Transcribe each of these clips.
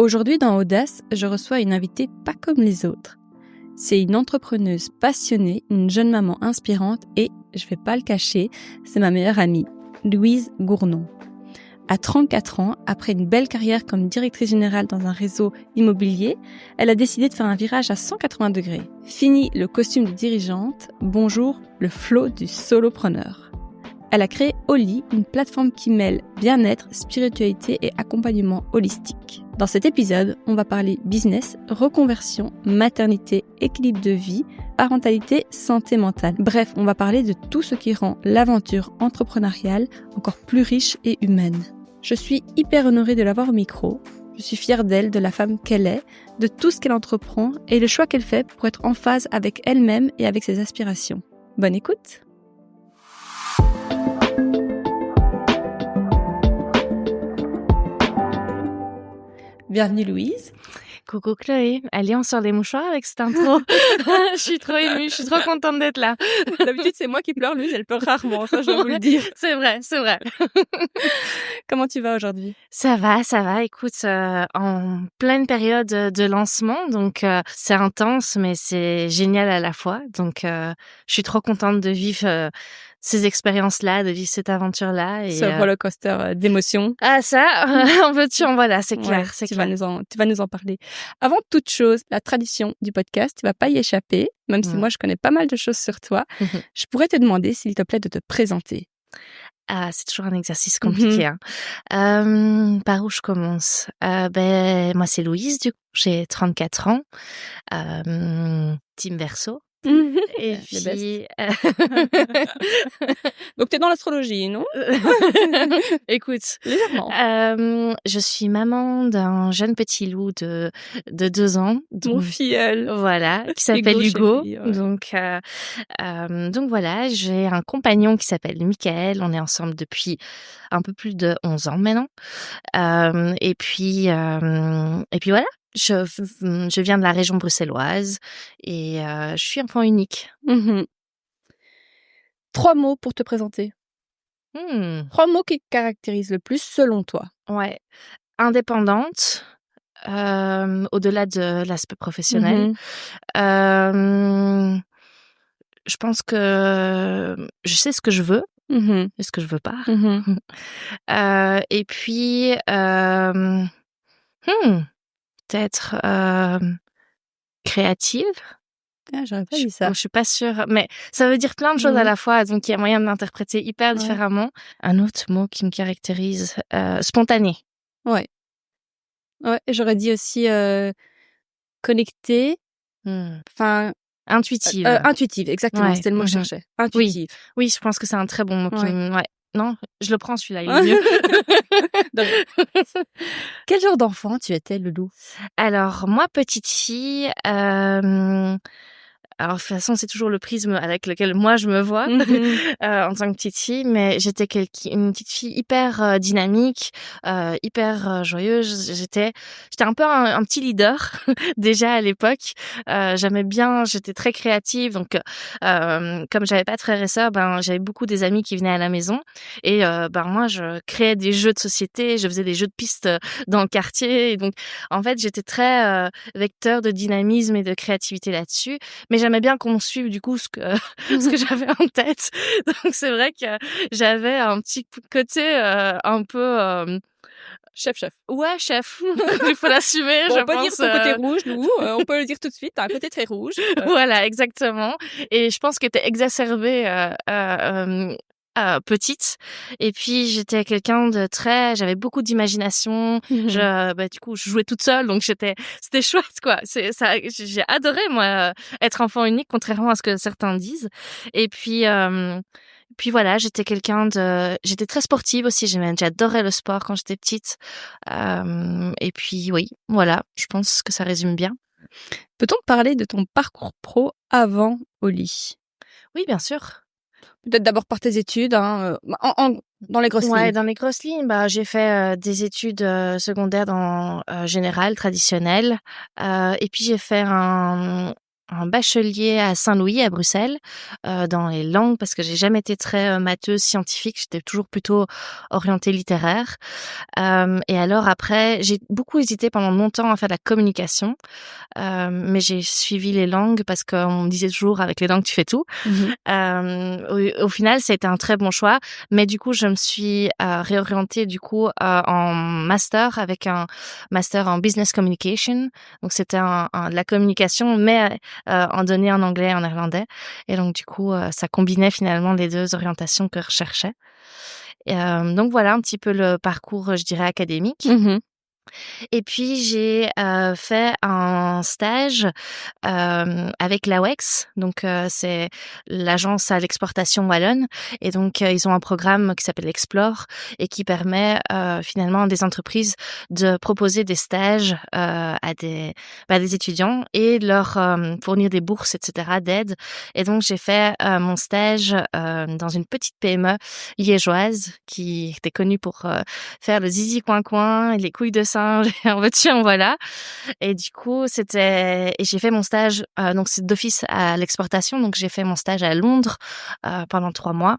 Aujourd'hui dans Audace, je reçois une invitée pas comme les autres. C'est une entrepreneuse passionnée, une jeune maman inspirante et, je vais pas le cacher, c'est ma meilleure amie, Louise Gournon. À 34 ans, après une belle carrière comme directrice générale dans un réseau immobilier, elle a décidé de faire un virage à 180 degrés. Fini le costume de dirigeante, bonjour le flow du solopreneur. Elle a créé Oli, une plateforme qui mêle bien-être, spiritualité et accompagnement holistique. Dans cet épisode, on va parler business, reconversion, maternité, équilibre de vie, parentalité, santé mentale. Bref, on va parler de tout ce qui rend l'aventure entrepreneuriale encore plus riche et humaine. Je suis hyper honorée de l'avoir au micro. Je suis fière d'elle, de la femme qu'elle est, de tout ce qu'elle entreprend et le choix qu'elle fait pour être en phase avec elle-même et avec ses aspirations. Bonne écoute! Bienvenue Louise. Coucou Chloé, allez on sort les mouchoirs avec cette intro. Je suis trop émue, je suis trop contente d'être là. D'habitude c'est moi qui pleure, Louise elle pleure rarement, ça je dois vous le dire. C'est vrai. Comment tu vas aujourd'hui? Ça va, écoute, en pleine période de lancement, donc c'est intense mais c'est génial à la fois. Donc je suis trop contente de vivre ces expériences-là, de vivre cette aventure-là. Ce roller coaster d'émotions. Ah ça, en veux-tu, en voilà, c'est clair, ouais, c'est tu clair. vas nous en parler. Avant toute chose, la tradition du podcast, tu vas pas y échapper, même si moi je connais pas mal de choses sur toi. Je pourrais te demander, s'il te plaît, de te présenter. Ah, c'est toujours un exercice compliqué. Par où je commence? Moi c'est Louise, du coup, j'ai 34 ans. Team Verseau. Et puis donc t'es dans l'astrologie, non? Écoute, légèrement. Je suis maman d'un jeune petit loup de 2 ans. Mon filleul. Voilà, qui s'appelle Hugo. Chérie, ouais. Donc voilà, j'ai un compagnon qui s'appelle Michael. On est ensemble depuis un peu plus de 11 ans maintenant. Et puis voilà. Je viens de la région bruxelloise et je suis enfant unique. 3 mots pour te présenter. 3 mots qui te caractérisent le plus selon toi. Ouais. Indépendante, au-delà de l'aspect professionnel. Je pense que je sais ce que je veux et ce que je veux pas. Et puis peut-être créative. Ah, j'aurais pas dit ça. Je suis pas sûre, mais ça veut dire plein de choses à la fois, donc il y a moyen de l'interpréter hyper différemment. Un autre mot qui me caractérise, spontané. Ouais, j'aurais dit aussi connectée. Enfin, intuitive. Intuitive, exactement, c'était le mot que je cherchais. Intuitive. Oui, je pense que c'est un très bon mot. Non, je le prends celui-là, il est mieux. Quel genre d'enfant tu étais, Loulou? Alors, moi, petite fille, alors de toute façon, c'est toujours le prisme avec lequel moi je me vois en tant que petite fille, mais j'étais une petite fille hyper dynamique, hyper joyeuse. J'étais un peu un petit leader déjà à l'époque. J'aimais bien, j'étais très créative, donc comme j'avais pas de frères et sœurs, j'avais beaucoup des amis qui venaient à la maison et moi je créais des jeux de société, je faisais des jeux de piste dans le quartier, et donc en fait j'étais très vecteur de dynamisme et de créativité là-dessus, mais j'aimais bien qu'on suive du coup ce que j'avais en tête. Donc c'est vrai que j'avais un petit côté un peu chef. Ouais, chef. Il faut l'assumer, bon, je on peut pense. dire ton côté rouge, nous. On peut le dire tout de suite. T'as un côté très rouge. Voilà, exactement. Et je pense qu'il était exacerbé petite, et puis j'étais quelqu'un de très, j'avais beaucoup d'imagination. Du coup je jouais toute seule, donc c'était chouette quoi. C'est ça, j'ai adoré moi être enfant unique, contrairement à ce que certains disent. Et puis voilà, j'étais très sportive aussi. J'adorais le sport quand j'étais petite. Et puis oui, voilà, je pense que ça résume bien. Peut-on parler de ton parcours pro avant Oli? Oui, bien sûr. Peut-être d'abord par tes études, dans les grosses lignes. Ouais, dans les grosses lignes, j'ai fait des études secondaires dans général, traditionnelles, et puis j'ai fait un un bachelier à Saint-Louis, à Bruxelles, dans les langues, parce que j'ai jamais été très matheuse scientifique. J'étais toujours plutôt orientée littéraire. Et alors après, j'ai beaucoup hésité pendant longtemps à faire de la communication, mais j'ai suivi les langues parce qu'on me disait toujours avec les langues tu fais tout. Au final, ça a été un très bon choix, mais du coup, je me suis réorientée du coup en master avec un master en business communication. Donc c'était de la communication, mais en donné en anglais et en néerlandais. Et donc du coup, ça combinait finalement les deux orientations que je recherchais. Donc voilà un petit peu le parcours, je dirais, académique. Et puis j'ai fait un stage avec l'AWEX, donc c'est l'agence à l'exportation wallonne, et donc ils ont un programme qui s'appelle Explore et qui permet finalement à des entreprises de proposer des stages à des étudiants et de leur fournir des bourses, etc., d'aide. Et donc j'ai fait mon stage dans une petite PME liégeoise qui était connue pour faire le zizi coin coin et les couilles de singe et en veux-tu en voilà. Et du coup j'ai fait mon stage donc c'est d'office à l'exportation, donc j'ai fait mon stage à Londres pendant 3 mois.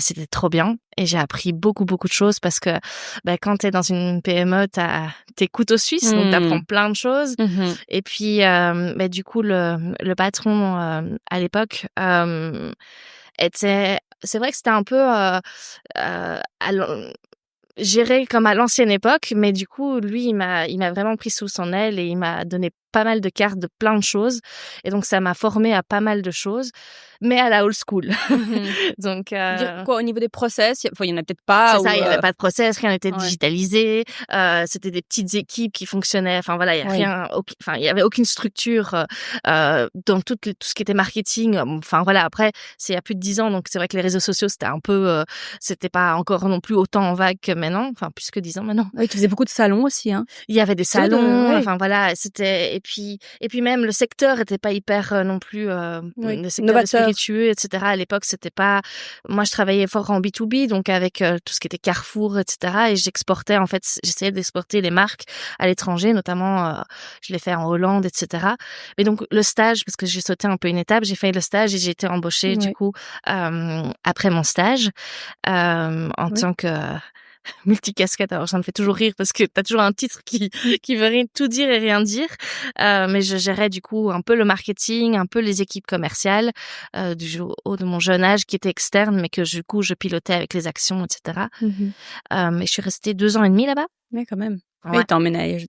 C'était trop bien et j'ai appris beaucoup de choses parce que quand t'es dans une PME t'as tes couteaux suisses, donc t'apprends plein de choses. Et puis du coup le patron à l'époque c'est vrai que c'était un peu géré comme à l'ancienne époque, mais du coup, lui, il m'a vraiment pris sous son aile et il m'a donné pas mal de cartes de plein de choses. Et donc, ça m'a formé à pas mal de choses, mais à la old school. Donc, Dire quoi, au niveau des process, il y en a peut-être pas. c'est ça, il y avait pas de process, rien n'était Ouais. digitalisé. C'était des petites équipes qui fonctionnaient. Enfin voilà, il y a rien. Enfin, il y avait aucune structure dans tout ce qui était marketing. Enfin voilà, après, c'est il y a plus de 10 ans, donc c'est vrai que les réseaux sociaux, c'était un peu, c'était pas encore non plus autant en vague que maintenant. Enfin, plus que 10 ans maintenant. Oui, tu faisais beaucoup de salons aussi, hein. Il y avait des salons. Enfin voilà, c'était et puis même le secteur était pas hyper non plus le secteur des spiritueux, etc. À l'époque, c'était pas. Moi, je travaillais fort en B2B, donc avec tout ce qui était Carrefour, etc. Et j'exportais, en fait, j'essayais d'exporter les marques à l'étranger, notamment, je l'ai fait en Hollande, etc. Mais donc, le stage, parce que j'ai sauté un peu une étape, j'ai fait le stage et j'ai été embauchée, du coup, après mon stage, en tant que multicasquette. Alors, ça me fait toujours rire parce que t'as toujours un titre qui veut rien tout dire et rien dire. Mais je gérais du coup un peu le marketing, un peu les équipes commerciales du haut de mon jeune âge qui était externe, mais que du coup je pilotais avec les actions, etc. Et je suis restée 2 ans et demi là-bas. Mais quand même. Ouais. Oui, t'as emménagé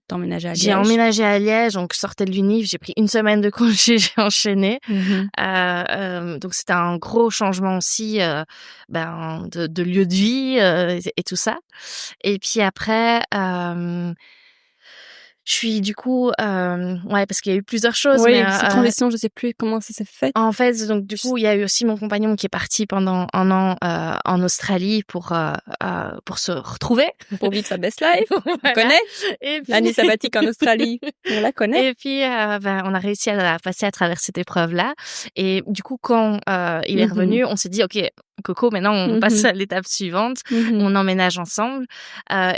à Liège. J'ai emménagé à Liège, donc je sortais de l'Univ, j'ai pris 1 semaine de congé, j'ai enchaîné. Donc c'était un gros changement aussi de lieu de vie et tout ça. Et puis après je suis du coup parce qu'il y a eu plusieurs choses. Oui, mais, cette transition, je sais plus comment ça s'est fait. En fait, donc du coup, il y a eu aussi mon compagnon qui est parti pendant 1 an en Australie pour se retrouver. Pour vivre sa best life. On connaît. Et puis... l'année sabbatique en Australie, on la connaît. Et puis, on a réussi à passer à travers cette épreuve-là. Et du coup, quand il est revenu, on s'est dit, OK, Coco, maintenant on passe à l'étape suivante. On emménage ensemble.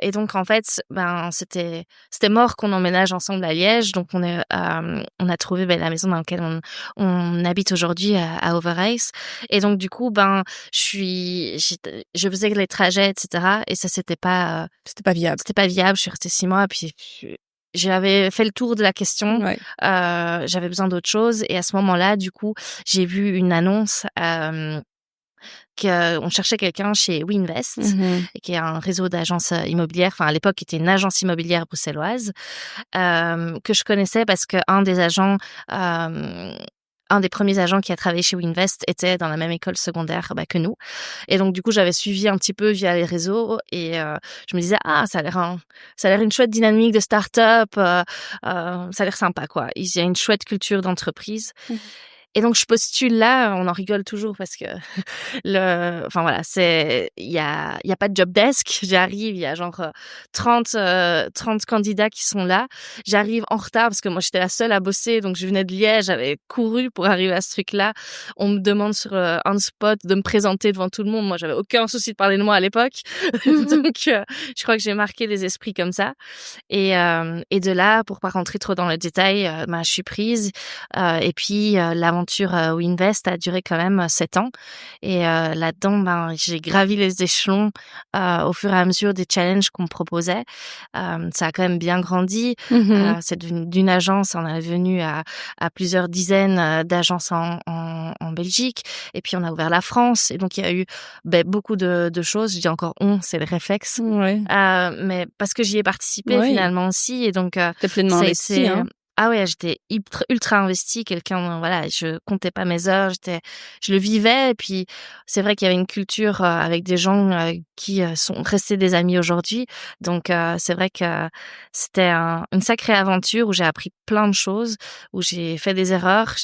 Et donc, en fait, c'était mort qu'on emménage ensemble à Liège. Donc, on a trouvé la maison dans laquelle on habite aujourd'hui à Overijse. Et donc, du coup, je faisais les trajets, etc. Et ça, c'était pas viable. C'était pas viable. Je suis restée 6 mois. Puis, j'avais fait le tour de la question. J'avais besoin d'autre chose. Et à ce moment-là, du coup, j'ai vu une annonce qu'on cherchait quelqu'un chez WeInvest, qui est un réseau d'agences immobilières, enfin à l'époque qui était une agence immobilière bruxelloise, que je connaissais parce qu'un des agents, un des premiers agents qui a travaillé chez WeInvest était dans la même école secondaire que nous. Et donc du coup j'avais suivi un petit peu via les réseaux et je me disais ça a l'air une chouette dynamique de start-up, ça a l'air sympa quoi. Il y a une chouette culture d'entreprise. Et donc je postule là, on en rigole toujours parce que enfin voilà, il y a pas de job desk. J'arrive, il y a genre 30 candidats qui sont là. J'arrive en retard parce que moi j'étais la seule à bosser, donc je venais de Liège, j'avais couru pour arriver à ce truc-là. On me demande sur on spot de me présenter devant tout le monde. Moi j'avais aucun souci de parler de moi à l'époque, donc je crois que j'ai marqué les esprits comme ça. Et de là, pour pas rentrer trop dans le détail, je suis prise. Et puis l'aventure Winvest a duré quand même 7 ans. Et là-dedans, j'ai gravi les échelons au fur et à mesure des challenges qu'on me proposait. Ça a quand même bien grandi. C'est d'une agence, on est devenu à plusieurs dizaines d'agences en Belgique. Et puis on a ouvert la France. Et donc il y a eu beaucoup de choses. Je dis encore c'est le réflexe. Ouais. Mais parce que j'y ai participé finalement aussi. Et donc t'es pleinement investi, hein. Ah ouais, j'étais ultra investie, voilà, je comptais pas mes heures, je le vivais. Et puis c'est vrai qu'il y avait une culture avec des gens qui sont restés des amis aujourd'hui. Donc c'est vrai que c'était une sacrée aventure où j'ai appris plein de choses, où j'ai fait des erreurs,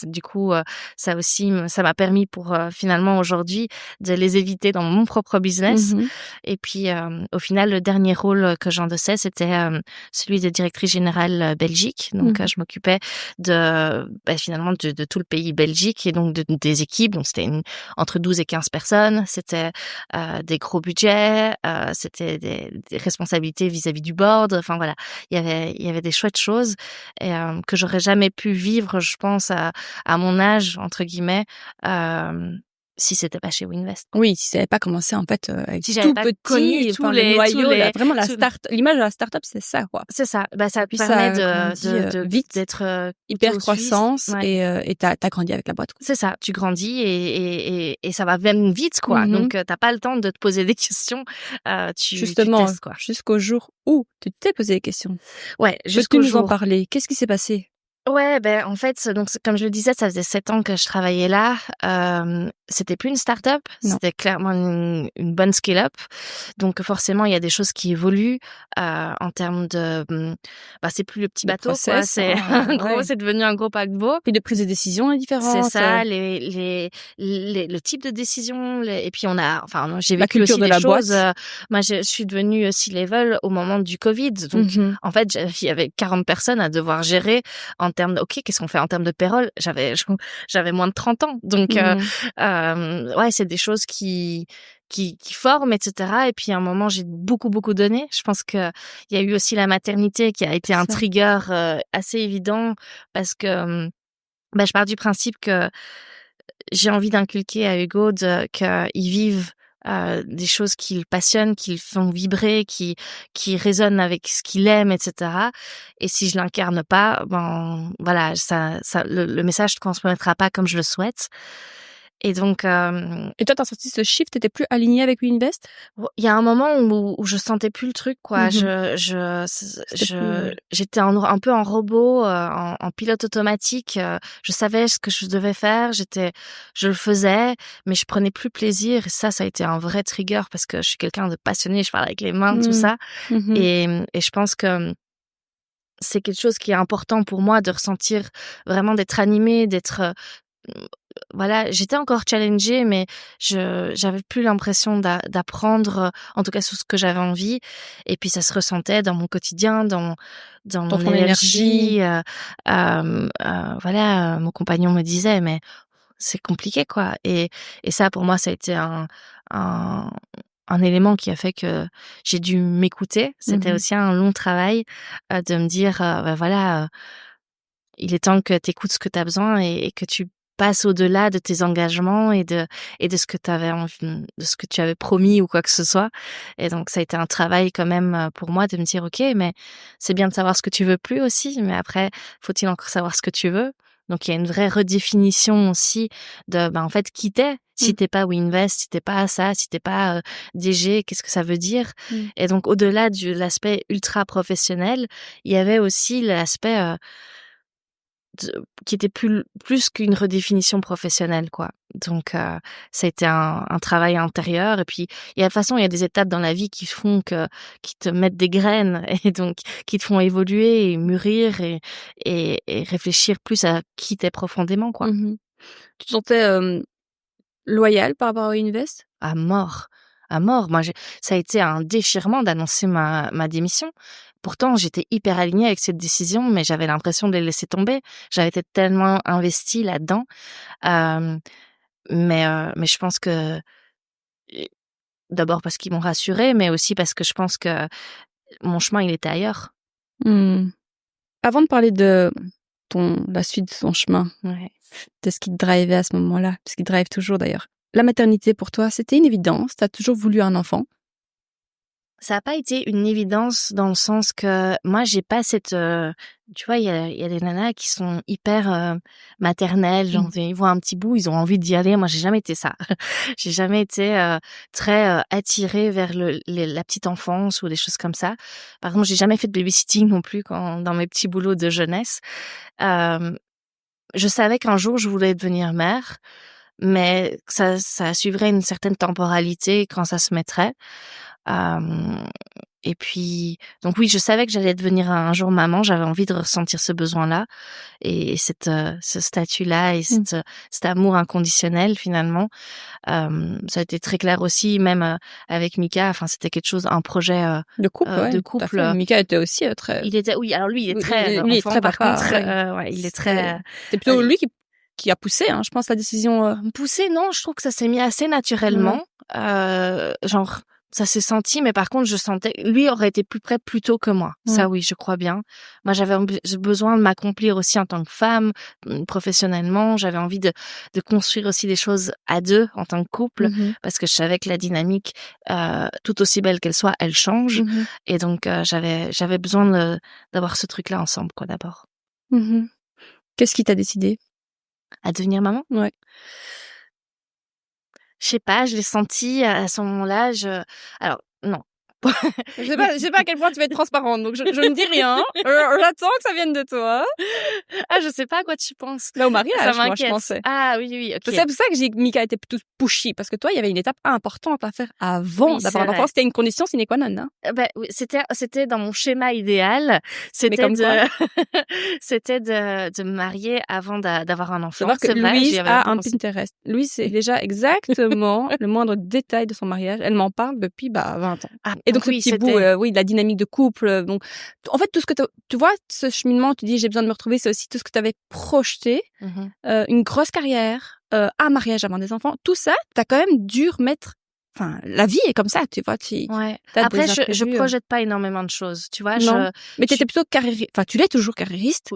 du coup ça aussi ça m'a permis pour finalement aujourd'hui de les éviter dans mon propre business. Et puis au final le dernier rôle que j'endossais, c'était celui de directrice générale Belgique. Donc je m'occupais finalement de tout le pays Belgique et donc des équipes. Donc c'était entre 12 et 15 personnes. C'était des gros budgets, c'était des responsabilités vis-à-vis du board. Enfin voilà, il y avait des chouettes choses et que j'aurais jamais pu vivre, je pense, à mon âge entre guillemets. Si c'était pas chez Winvest. Oui, si ça n'avait pas commencé en fait avec si tout petit, tous le noyau, vraiment l'image de la start-up, c'est ça quoi. C'est ça. Ça te Puis permet de vite d'être hyper croissance et t'as grandi avec la boîte. C'est ça. Tu grandis et ça va même vite quoi. Donc t'as pas le temps de te poser des questions. Justement, tu testes, quoi. Jusqu'au jour où tu t'es posé des questions. Ouais, jusqu'au jour. Peux-tu nous en parler? Qu'est-ce qui s'est passé? Ouais, en fait, donc comme je le disais, ça faisait 7 ans que je travaillais là. C'était plus une start-up, c'était clairement une bonne scale-up. Donc forcément, il y a des choses qui évoluent en termes de c'est plus le petit bateau quoi, c'est c'est devenu un gros paquebot. Puis de prise de décision est différente. C'est ça, le type de décision et puis j'ai la vécu culture aussi de des la choses. boîte. Moi je suis devenue C-level au moment du Covid. Donc en fait, il y avait 40 personnes à devoir gérer en termes de qu'est-ce qu'on fait en termes de payroll. J'avais moins de 30 ans. Donc c'est des choses qui forment, etc. Et puis à un moment, j'ai beaucoup donné. Je pense que il y a eu aussi la maternité qui a été un trigger assez évident parce que je pars du principe que j'ai envie d'inculquer à Hugo qu'il vive des choses qui le passionnent, qui le font vibrer, qui résonnent avec ce qu'il aime, etc. Et si je l'incarne pas, voilà, le message ne transmettra pas comme je le souhaite. Et donc et toi, t'as senti ce shift, t'étais plus aligné avec Winvest? Il y a un moment où je sentais plus le truc quoi. J'étais un peu en robot, en pilote automatique. Je savais ce que je devais faire, je le faisais, mais je prenais plus plaisir. Et ça a été un vrai trigger parce que je suis quelqu'un de passionné, je parle avec les mains, tout ça. Et je pense que c'est quelque chose qui est important pour moi de ressentir vraiment, d'être animée, d'être voilà, j'étais encore challengée, mais j'avais plus l'impression d'apprendre, en tout cas sur ce que j'avais envie. Et puis ça se ressentait dans mon quotidien, dans mon énergie. Voilà, mon compagnon me disait, mais c'est compliqué, quoi. Et ça, pour moi, ça a été un élément qui a fait que j'ai dû m'écouter. C'était aussi un long travail de me dire, voilà, il est temps que tu écoutes ce que tu as besoin et que tu passes au-delà de tes engagements et de ce que tu avais envie, de ce que tu avais promis ou quoi que ce soit. Et donc ça a été un travail quand même pour moi de me dire OK, mais c'est bien de savoir ce que tu veux plus aussi, mais après faut-il encore savoir ce que tu veux. Donc il y a une vraie redéfinition aussi de en fait qui t'es. Si t'es pas Winvest, si t'es pas ça, si t'es pas DG, qu'est-ce que ça veut dire? Et donc au-delà de l'aspect ultra professionnel, il y avait aussi l'aspect qui était plus qu'une redéfinition professionnelle, quoi. Donc, ça a été un travail intérieur. Et puis, de toute façon, il y a des étapes dans la vie qui te mettent des graines et donc qui te font évoluer et mûrir et réfléchir plus à qui t'es profondément, quoi. Mmh. Tu te sentais, loyale par rapport à Unives? À mort, à mort. Moi, ça a été un déchirement d'annoncer ma démission. Pourtant, j'étais hyper alignée avec cette décision, mais j'avais l'impression de les laisser tomber. J'avais été tellement investie là-dedans. Hem, mais je pense que, d'abord parce qu'ils m'ont rassurée, mais aussi parce que je pense que mon chemin, il était ailleurs. Mmh. Avant de parler de la suite de ton chemin, Ouais. de ce qui te drivait à ce moment-là, ce qui te drive toujours d'ailleurs. La maternité pour toi, c'était une évidence? Tu as toujours voulu un enfant? Ça a pas été une évidence dans le sens que moi j'ai pas cette, tu vois, il y a des nanas qui sont hyper, maternelles, genre ils voient un petit bout, ils ont envie d'y aller. Moi j'ai jamais été ça. J'ai jamais été, très, attirée vers la petite enfance ou des choses comme ça. Par exemple, j'ai jamais fait de babysitting non plus dans mes petits boulots de jeunesse. Je savais qu'un jour je voulais devenir mère, mais que ça suivrait une certaine temporalité quand ça se mettrait. Hem Et puis donc oui, je savais que j'allais devenir un jour maman, j'avais envie de ressentir ce besoin-là et ce statut-là et cet amour inconditionnel finalement. Ça a été très clair aussi même, avec Mika, enfin c'était quelque chose, un projet, De couple, ouais, de tout à couple. fait. Mika était aussi, très Il était oui, alors lui, il est lui très, lui est enfant très par papa, contre, ouais. ouais, il est très, C'est plutôt lui qui a poussé, hein, je pense, la décision, poussé, non, je trouve que ça s'est mis assez naturellement. ouais. Genre, ça s'est senti, mais par contre, je sentais lui aurait été plus prêt plus tôt que moi. Mmh. Ça, oui, je crois bien. Moi, j'avais besoin de m'accomplir aussi en tant que femme, professionnellement. J'avais envie de construire aussi des choses à deux en tant que couple, Mmh. parce que je savais que la dynamique, tout aussi belle qu'elle soit, elle change. Mmh. Et donc, j'avais besoin d'avoir ce truc-là ensemble, quoi, d'abord. Mmh. Qu'est-ce qui t'a décidé? À devenir maman? Ouais. Je sais pas, je l'ai senti à ce moment-là, alors non. Je sais pas à quel point tu vas être transparente, donc je ne dis rien. J'attends que ça vienne de toi. Ah, je sais pas à quoi tu penses. Là, au Ça mariage, moi, je m'inquiète. pensais. Ah oui, oui, OK. C'est pour ça que j'ai dit que Mika était plutôt pushy, parce que toi, il y avait une étape importante à faire avant Oui, d'avoir c'est un enfant. vrai. C'était une condition sine qua non, hein. Bah, oui, c'était dans mon schéma idéal, Mais c'était comme de quoi, c'était de me marier avant d'avoir un enfant. savoir que C'est vrai, j'y Louise avais a pas un pensé. Pinterest. Louise sait déjà exactement le moindre détail de son mariage. Elle m'en parle depuis, 20 ans. Ah, Et donc ce oui, petit bout, c'était oui, de la dynamique de couple, donc en fait, tout ce que tu vois, ce cheminement, tu dis: «J'ai besoin de me retrouver», c'est aussi tout ce que tu avais projeté, mmh une grosse carrière, un mariage avant des enfants. Tout ça, tu as quand même dû remettre, enfin, la vie est comme ça, tu vois? Tu Ouais. as Après, des je imprévus, projette pas énormément de choses, tu vois? non, mais tu Je étais plutôt enfin, tu l'es toujours carriériste.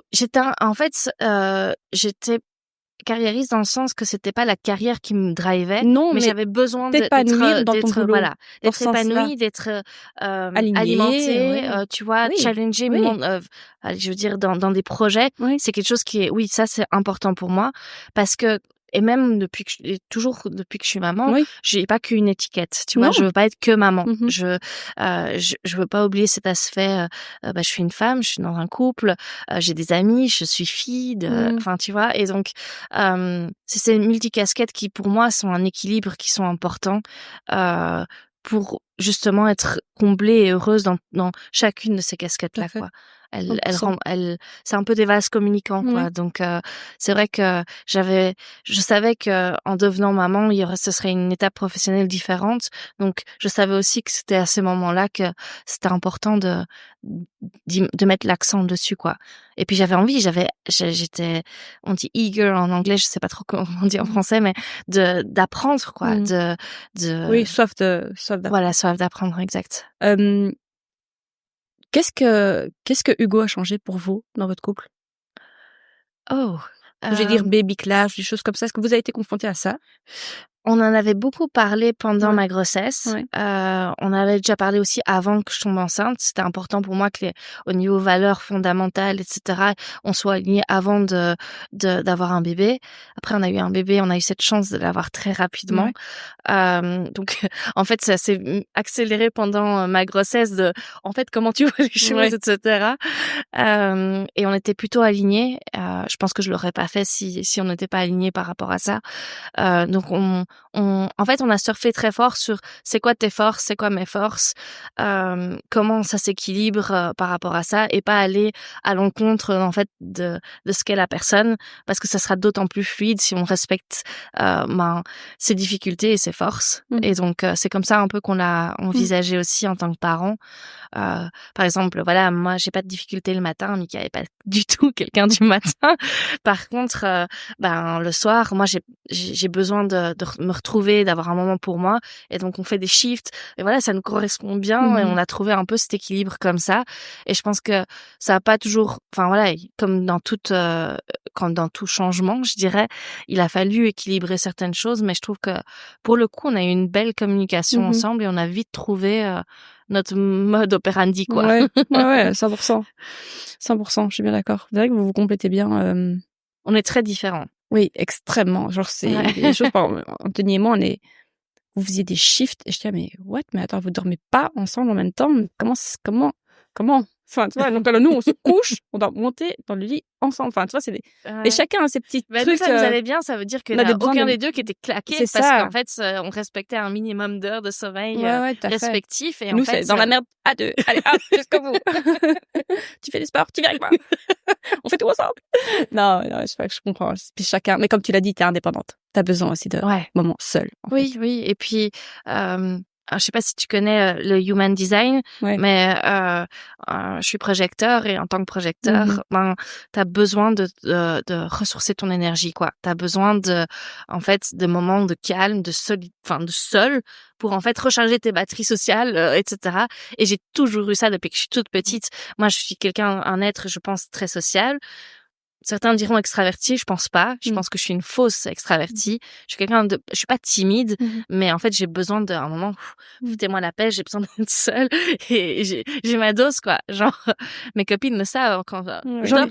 en fait, j'étais carriériste dans le sens que c'était pas la carrière qui me drivait, Non, mais mais j'avais besoin t'épanouir dans ton boulot, voilà, dans ce d'être sens-là. épanouie, d'être, Aligné, alimentée, ouais. tu vois? Oui, Challenger oui, allez, je veux dire dans des projets, oui. c'est quelque chose qui est oui, ça c'est important pour moi parce que et même toujours depuis que je suis maman, Oui. j'ai pas qu'une étiquette, tu vois? Non. Je veux pas être que maman. Mmh mh. Je veux pas oublier cet aspect, bah, je suis une femme, je suis dans un couple, j'ai des amis, je suis fille de Mmh. enfin, tu vois? Et donc, c'est ces multicasquettes qui, pour moi, sont un équilibre, qui sont importants, pour justement être comblée et heureuse dans chacune de ces Tout à casquettes-là, fait, quoi. 100 C'est un peu des vases communicants, Oui. quoi. Donc, c'est vrai que je savais que en devenant maman, ce serait une étape professionnelle différente. Donc, je savais aussi que c'était à ces moments-là que c'était important de mettre l'accent dessus, quoi. Et puis j'avais envie, j'étais, on dit eager en anglais, je sais pas trop comment on dit en Mmh. français, mais d'apprendre, quoi, Mmh. de Oui, soif voilà, d'apprendre. soif d'apprendre, exact. Hem, qu'est-ce que Hugo a changé pour vous dans votre couple? Oh, Je vais dire hem baby clash, des choses comme ça. Est-ce que vous avez été confrontés à ça? On en avait beaucoup parlé pendant Ouais. ma grossesse. Ouais. On avait déjà parlé aussi avant que je tombe enceinte. C'était important pour moi que au niveau valeurs fondamentales, etc., on soit alignés avant d'avoir un bébé. Après, on a eu un bébé, on a eu cette chance de l'avoir très rapidement. Donc, en fait, ça s'est accéléré pendant ma grossesse en fait, comment tu vois les choses, etc. Et on était plutôt alignés. Je pense que je l'aurais pas fait si on n'était pas alignés par rapport à ça. Donc en fait, on a surfé très fort sur c'est quoi tes forces, c'est quoi mes forces, comment ça s'équilibre par rapport à ça, et pas aller à l'encontre en fait de ce qu'est la personne, parce que ça sera d'autant plus fluide si on respecte ses difficultés et ses forces. Et donc c'est comme ça un peu qu'on l'a envisagé aussi en tant que parents. Par exemple, voilà, moi j'ai pas de difficulté le matin, Mika est pas du tout quelqu'un du matin. Par contre, le soir, moi j'ai besoin de me retrouver, d'avoir un moment pour moi, et donc on fait des shifts, et voilà, ça nous correspond bien, et on a trouvé un peu cet équilibre comme ça. Et je pense que ça a pas toujours, enfin voilà, comme dans dans tout changement, je dirais, il a fallu équilibrer certaines choses, mais je trouve que pour le coup, on a eu une belle communication ensemble, et on a vite trouvé notre mode operandi, quoi. Ouais, 100%. 100%, je suis bien d'accord. C'est vrai que vous vous complétez bien. On est très différents. Oui, extrêmement. Genre, c'est des choses, par exemple, Anthony et moi, vous faisiez des shifts, et je disais, mais what? Mais attends, vous dormez pas ensemble en même temps? Mais comment? Enfin, tu vois, donc alors nous, on se couche, on doit monter dans le lit ensemble. Enfin, tu vois, mais chacun a ses petits trucs. Nous, ça nous allait bien, ça veut dire qu'il n'y a aucun des deux qui était claqué, C'est parce ça. qu'en fait, on respectait un minimum d'heures de sommeil respectif. Et nous, en fait, c'est dans la merde à deux. Allez, hop, jusqu'au bout. Tu fais du sport, tu viens avec moi. On fait tout ensemble. Non, je comprends. Puis chacun, mais comme tu l'as dit, t'es indépendante. T'as besoin aussi de moments seuls. Oui. Et puis, je sais pas si tu connais le Human Design, mais je suis projecteur, et en tant que projecteur, t'as besoin de ressourcer ton énergie, quoi. T'as besoin en fait, de moments de calme, de seul, pour en fait recharger tes batteries sociales, etc. Et j'ai toujours eu ça depuis que je suis toute petite. Moi, je suis un être, je pense, très social. Certains diront extraverti, je pense pas. Je pense que je suis une fausse extravertie. Je suis pas timide, mais en fait, j'ai besoin d'un moment, foutez-moi la paix, j'ai besoin d'être seule, et j'ai ma dose, quoi. Genre, mes copines le savent quand,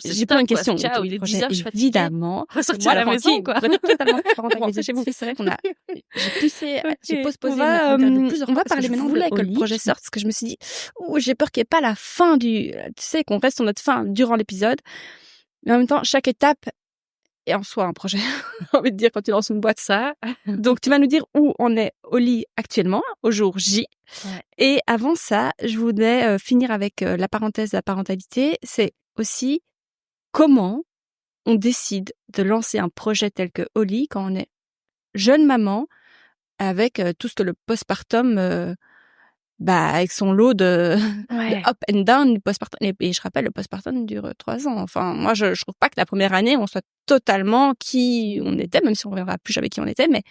j'ai pas une question. Ciao, il est 10h, je suis fatiguée. Évidemment. Ressortir à la maison, quoi. Totalement différente avec les autres. C'est vrai j'ai postposé on va parler maintenant de que le projet sorte, parce que je me suis dit, j'ai peur qu'il n'y ait pas la fin tu sais, qu'on reste sur notre fin durant l'épisode. Mais en même temps, chaque étape est en soi un projet. J'ai envie de dire, quand tu lances une boîte, ça. Donc, tu vas nous dire où on est au lit actuellement, au jour J. Et avant ça, je voudrais finir avec la parenthèse de la parentalité. C'est aussi comment on décide de lancer un projet tel que Oli quand on est jeune maman, avec tout ce que le postpartum avec son lot de up and down du postpartum. Et je rappelle, le postpartum dure 3 ans. Enfin, moi, je trouve pas que la première année, on soit totalement qui on était, même si on reviendra plus jamais qui on était. Mais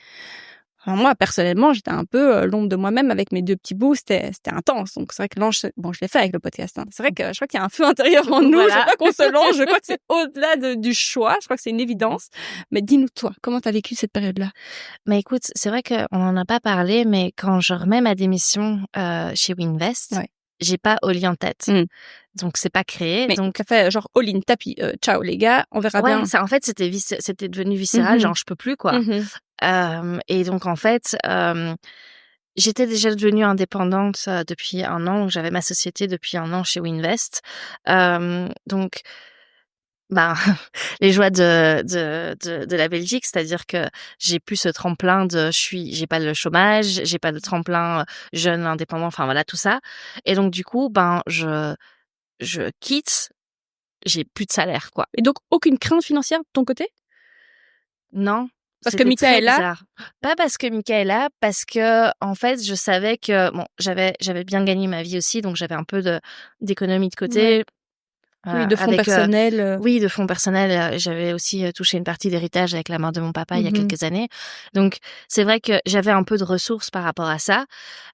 enfin, moi, personnellement, j'étais un peu l'ombre de moi-même avec mes 2 petits bouts. C'était intense. Donc, c'est vrai que je l'ai fait avec le podcast. Hein. C'est vrai que je crois qu'il y a un feu intérieur en nous. Je crois qu'on se lance. Je crois que c'est au-delà du choix. Je crois que c'est une évidence. Mais dis-nous, toi, comment t'as vécu cette période-là? Mais écoute, c'est vrai qu'on en a pas parlé, mais quand je remets ma démission chez Winvest, j'ai pas Oli en tête. Donc c'est pas créé. Mais donc ça fait genre all-in tapis. Ciao les gars, on verra bien. Ça, en fait, c'était devenu viscéral, genre je peux plus, quoi. Et donc en fait, j'étais déjà devenue indépendante depuis 1 an. J'avais ma société depuis 1 an chez Winvest. Donc les joies de la Belgique, c'est-à-dire que j'ai plus ce tremplin j'ai pas le chômage, j'ai pas de tremplin jeune indépendant, enfin voilà, tout ça. Et donc du coup, je quitte, j'ai plus de salaire, quoi. Et donc aucune crainte financière de ton côté? Non. Parce que Mika est là? Pas parce que Mika est là, parce que en fait, je savais que j'avais bien gagné ma vie aussi, donc j'avais un peu d'économie de côté. Oui, de fonds personnels. Oui, de fonds personnels. J'avais aussi touché une partie d'héritage avec la mort de mon papa il y a quelques années. Donc, c'est vrai que j'avais un peu de ressources par rapport à ça.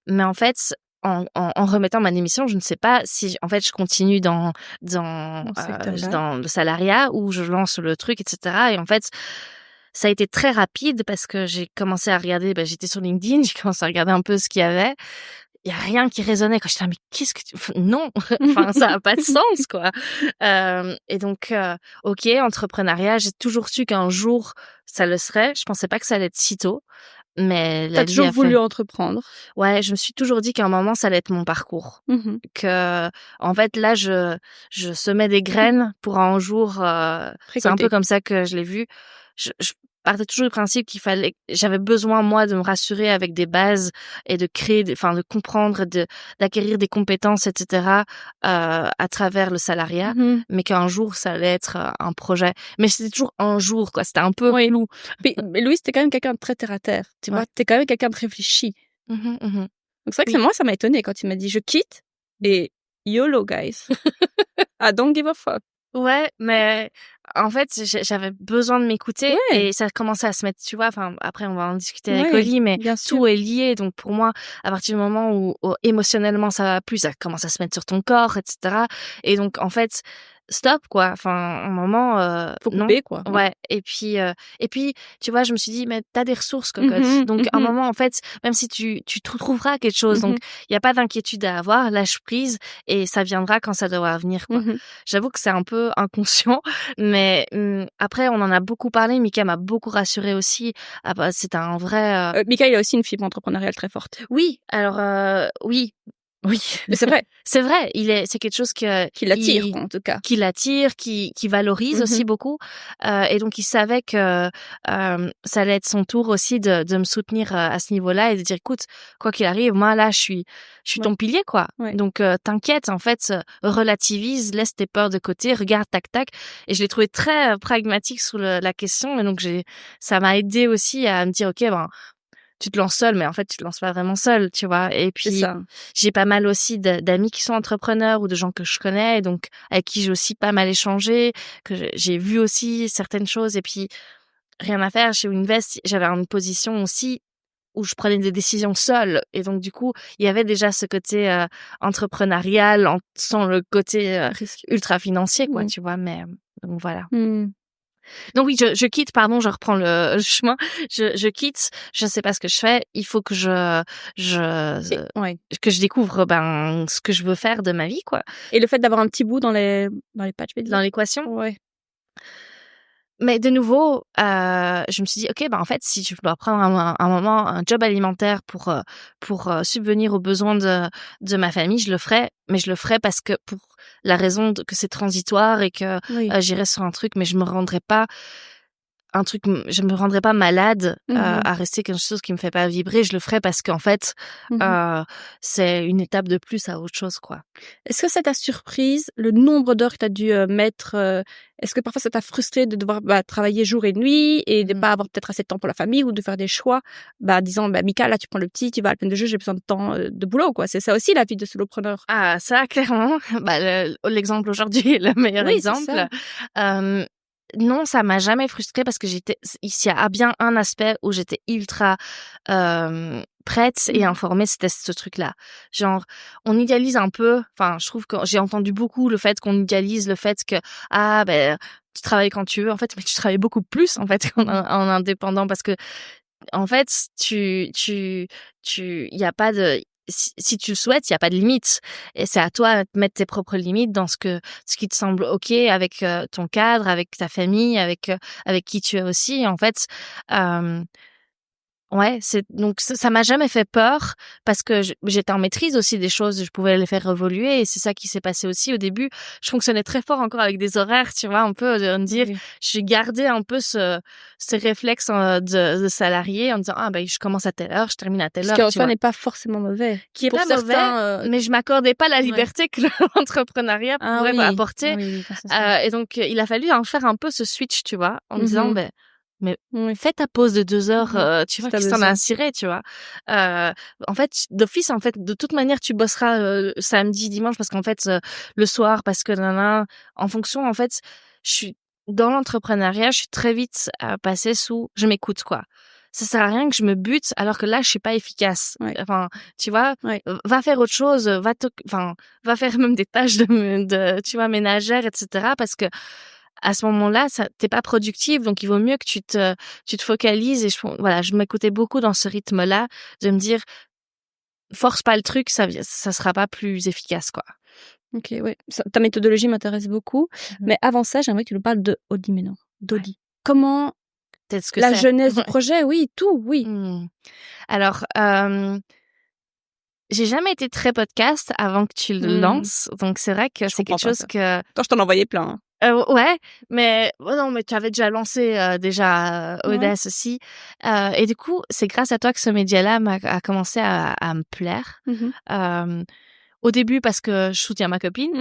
Mais en fait, en remettant ma démission, je ne sais pas si, en fait, je continue dans le salariat ou je lance le truc, etc. Et en fait, ça a été très rapide parce que j'ai commencé à regarder, j'étais sur LinkedIn, j'ai commencé à regarder un peu ce qu'il y avait. Il y a rien qui résonnait, quoi. J'étais là, mais qu'est-ce que non, enfin, ça a pas de sens, quoi. Et donc, OK, entrepreneuriat, j'ai toujours su qu'un jour, ça le serait. Je pensais pas que ça allait être si tôt, mais la T'as vie toujours a voulu fait. entreprendre. Ouais, je me suis toujours dit qu'à un moment, ça allait être mon parcours. Mmh. Que, en fait, là, je semais des graines pour un jour, c'est un peu Récolter. comme ça que je l'ai vu. Je partais toujours du principe j'avais besoin, moi, de me rassurer avec des bases et de créer de comprendre, d'acquérir des compétences, etc., à travers le salariat, Mmh. mais qu'un jour, ça allait être un projet. Mais c'était toujours un jour, quoi. C'était un peu Oui. flou. Mais Louise, tu quand même quelqu'un de très terre à terre, tu vois? Ouais. Tu quand même quelqu'un de réfléchi. Mmh mh. Mmh. Donc c'est vrai que Oui. moi, ça m'a étonnée quand il m'a dit: «Je quitte et YOLO guys. I don't give a fuck». Ouais, mais en fait, j'avais besoin de m'écouter Ouais, et ça commençait à se mettre, tu vois, enfin, après, on va en discuter avec ouais, Oli, mais bien sûr. tout est lié. Donc, pour moi, à partir du moment où émotionnellement ça va plus, ça commence à se mettre sur ton corps, etc. Et donc, en fait, stop, quoi. Enfin, un moment, Faut non. couper quoi, ouais. Ouais. Et puis, tu vois, je me suis dit, mais t'as des ressources, Mmh cocotte. mh, Donc, un mmh mh, moment, en fait, même si tu trouveras quelque chose, donc, mmh il y a pas d'inquiétude à avoir, lâche prise et ça viendra quand ça devra venir, quoi. mh. J'avoue que c'est un peu inconscient, mais après on en a beaucoup parlé. Mika m'a beaucoup rassurée aussi. Ah bah, c'est un vrai, Mika, il a aussi une fibre entrepreneuriale très forte. oui, alors, oui, oui, Mais c'est vrai, c'est vrai, c'est quelque chose que qu'il attire il quoi, en tout cas. qui l'attire, qui valorise Mmh aussi mh. beaucoup, et donc il savait que, ça allait être son tour aussi de me soutenir, à ce niveau-là et de dire: «Écoute, quoi qu'il arrive, moi là, je suis Ouais, ton pilier, quoi. ouais. Donc t'inquiète, en fait, relativise, laisse tes peurs de côté, regarde tac tac». Et je l'ai trouvé très, pragmatique sur la question et donc ça m'a aidée aussi à me dire: «OK, ben, tu te lances seule, mais en fait, tu te lances pas vraiment seule», tu vois? Et C'est puis, ça. j'ai pas mal aussi d'amis qui sont entrepreneurs ou de gens que je connais, et donc avec qui j'ai aussi pas mal échangé, que j'ai vu aussi certaines choses. Et puis, rien à faire, chez Winvest, j'avais une position aussi où je prenais des décisions seule, et donc du coup, il y avait déjà ce côté, entrepreneurial sans le côté, Risque. ultra financier, quoi, Mmh. tu vois? Mais, donc voilà. Mmh. Donc oui, je quitte, pardon, je reprends le chemin. Je quitte, je sais pas ce que je fais. Il faut que Et ouais. que je découvre, ben, ce que je veux faire de ma vie, quoi, Et le fait d'avoir un petit bout dans les pattes, je vais dans dire? l'équation. Ouais. Mais de nouveau, je me suis dit: «OK, bah, en fait, si je dois prendre un moment, un job alimentaire pour subvenir aux besoins de ma famille, je le ferai, mais je le ferai parce que pour la raison que c'est transitoire et que, Oui. j'irai sur un truc, mais je me rendrai pas malade, Mmh mh. à rester quelque chose qui me fait pas vibrer. Je le ferai parce qu'en fait, Mmh. c'est une étape de plus à autre chose, quoi. Est-ce que ça t'a surprise, le nombre d'heures que tu as dû, mettre, est-ce que parfois ça t'a frustré de devoir, travailler jour et nuit et de Mmh. pas avoir peut-être assez de temps pour la famille ou de faire des choix, disant: «Mika, là, tu prends le petit, tu vas à la peine de jeu, j'ai besoin de temps, de boulot», quoi. C'est ça aussi la vie de solopreneur. Ah ça clairement, bah, l'exemple aujourd'hui est le meilleur Oui, c'est ça. exemple. Hem, non, ça m'a jamais frustrée parce que s'il y a bien un aspect où j'étais ultra, prête et Mmh. informée, c'était ce truc-là. Genre, on idéalise un peu, enfin, je trouve que j'ai entendu beaucoup le fait qu'on idéalise le fait que: «Ah ben, tu travailles quand tu veux». En fait, mais tu travailles beaucoup plus, en fait, en indépendant parce que en fait, il y a pas de si tu le souhaites, il y a pas de limite et c'est à toi de mettre tes propres limites dans ce qui te semble OK avec, ton cadre, avec ta famille, avec qui tu es aussi. En fait, hem ouais, c'est donc ça m'a jamais fait peur parce que j'étais en maîtrise aussi des choses, je pouvais les faire évoluer et c'est ça qui s'est passé aussi au début. Je fonctionnais très fort encore avec des horaires, tu vois? Un peu de me dire Oui. j'ai gardé un peu ce réflexe, de salarié en me disant: «Ah ben, je commence à telle heure, je termine à telle Ce qui heure», en tu soi vois? n'est pas forcément mauvais. Qui est Pour pas mauvais, certains, mais je m'accordais pas la ouais. liberté que l'entrepreneuriat Ah pourrait oui. apporter, Ah oui, oui, dans ce sens. et donc il a fallu en faire un peu ce switch, tu vois? En me Mmh disant: mh. «Beh, mais Oui. fais ta pause de 2 heures, Mmh. tu Si vois? tu as Qu'est-ce que tu as besoin. à cirer?» tu vois? Heu, en fait, d'office, en fait, de toute manière, tu bosseras, samedi, dimanche parce qu'en fait, le soir parce que nin en fonction, en fait, je suis dans l'entrepreneuriat, je suis très vite, passée sous: «Je m'écoute», quoi. Ça sert à rien que je me bute alors que là, je suis pas efficace. Ouais. Enfin, tu vois? Ouais. Va faire autre chose, va faire même des tâches de tu vois, ménagères et cetera parce que à ce moment-là, t'es pas productive, donc il vaut mieux que tu te focalises. Et je m'écoutais beaucoup dans ce rythme-là, de me dire, force pas le truc, ça sera pas plus efficace, quoi. Ok, ouais. Ta méthodologie m'intéresse beaucoup. Mais avant ça, j'aimerais que tu nous parles de Oli maintenant. d'Oli. Ouais. Comment peut-être ce que la c'est. genèse du projet, oui, tout, oui. Alors, j'ai jamais été très podcast avant que tu le lances, donc c'est vrai que c'est quelque chose que... Attends, je t'en envoyais plein. Ouais, mais non, mais tu avais déjà lancé Audace aussi, et du coup, c'est grâce à toi que ce média-là a commencé à me plaire. Au début parce que je soutiens ma copine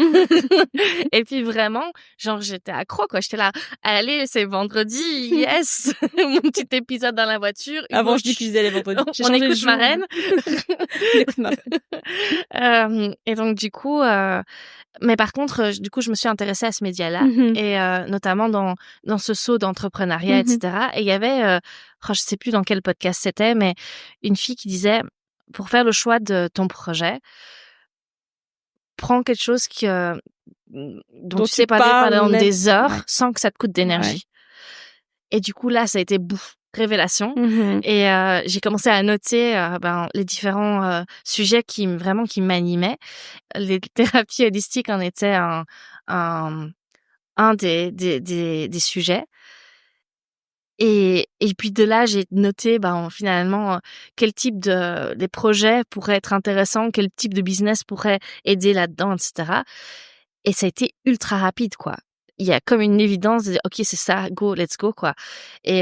et puis vraiment genre j'étais accro quoi, j'étais là, allez c'est vendredi, yes. Mon petit épisode dans la voiture. Avant je diffusais les vendredis. On écoute ma reine. Et donc du coup mais par contre du coup je me suis intéressée à ce média-là et notamment dans ce saut d'entrepreneuriat etc. Et il y avait je sais plus dans quel podcast c'était, mais une fille qui disait, pour faire le choix de ton projet, prends quelque chose dont tu sais parler pendant des heures sans que ça te coûte d'énergie. Et du coup, là, ça a été révélation. Et j'ai commencé à noter les différents sujets qui m'animaient. Les thérapies holistiques en étaient un des sujets. Et puis de là, j'ai noté finalement quel type des projets pourraient être intéressants, quel type de business pourrait aider là-dedans, etc. Et ça a été ultra rapide, quoi. Il y a comme une évidence de dire, OK, c'est ça, go, let's go, quoi. Et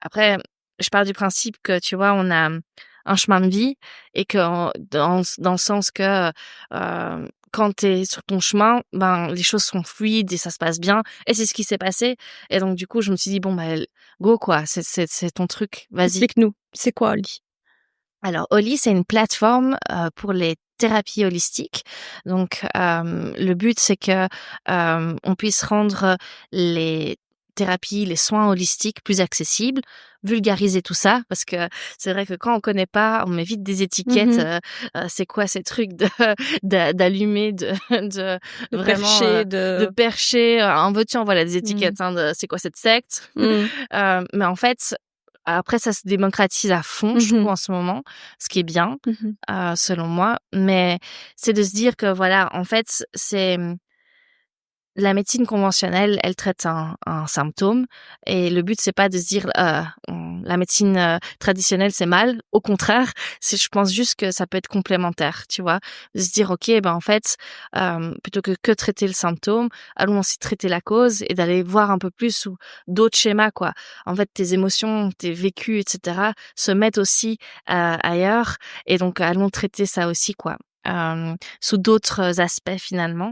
après, je pars du principe que, tu vois, on a un chemin de vie et que dans le sens que quand t'es sur ton chemin, les choses sont fluides et ça se passe bien. Et c'est ce qui s'est passé. Et donc, du coup, je me suis dit, go, quoi. C'est ton truc. Vas-y. Explique-nous. C'est quoi, Oli? Alors, Oli, c'est une plateforme pour les thérapies holistiques. Donc, le but, c'est que on puisse rendre les thérapies, les soins holistiques plus accessibles, vulgariser tout ça, parce que c'est vrai que quand on connaît pas, on met vite des étiquettes. C'est quoi ces trucs d'allumer, de vraiment percher, de percher. En veux-tu, on voit des étiquettes. C'est quoi cette secte? Mais en fait, après, ça se démocratise à fond, je trouve, en ce moment, ce qui est bien, selon moi. Mais c'est de se dire que, voilà, en fait, c'est... La médecine conventionnelle, elle traite un symptôme, et le but, c'est pas de se dire la médecine traditionnelle, c'est mal. Au contraire, je pense juste que ça peut être complémentaire, tu vois. De se dire, OK, en fait, plutôt que traiter le symptôme, allons aussi traiter la cause et d'aller voir un peu plus ou d'autres schémas, quoi. En fait, tes émotions, tes vécus, etc., se mettent aussi ailleurs, et donc allons traiter ça aussi, quoi. Sous d'autres aspects finalement.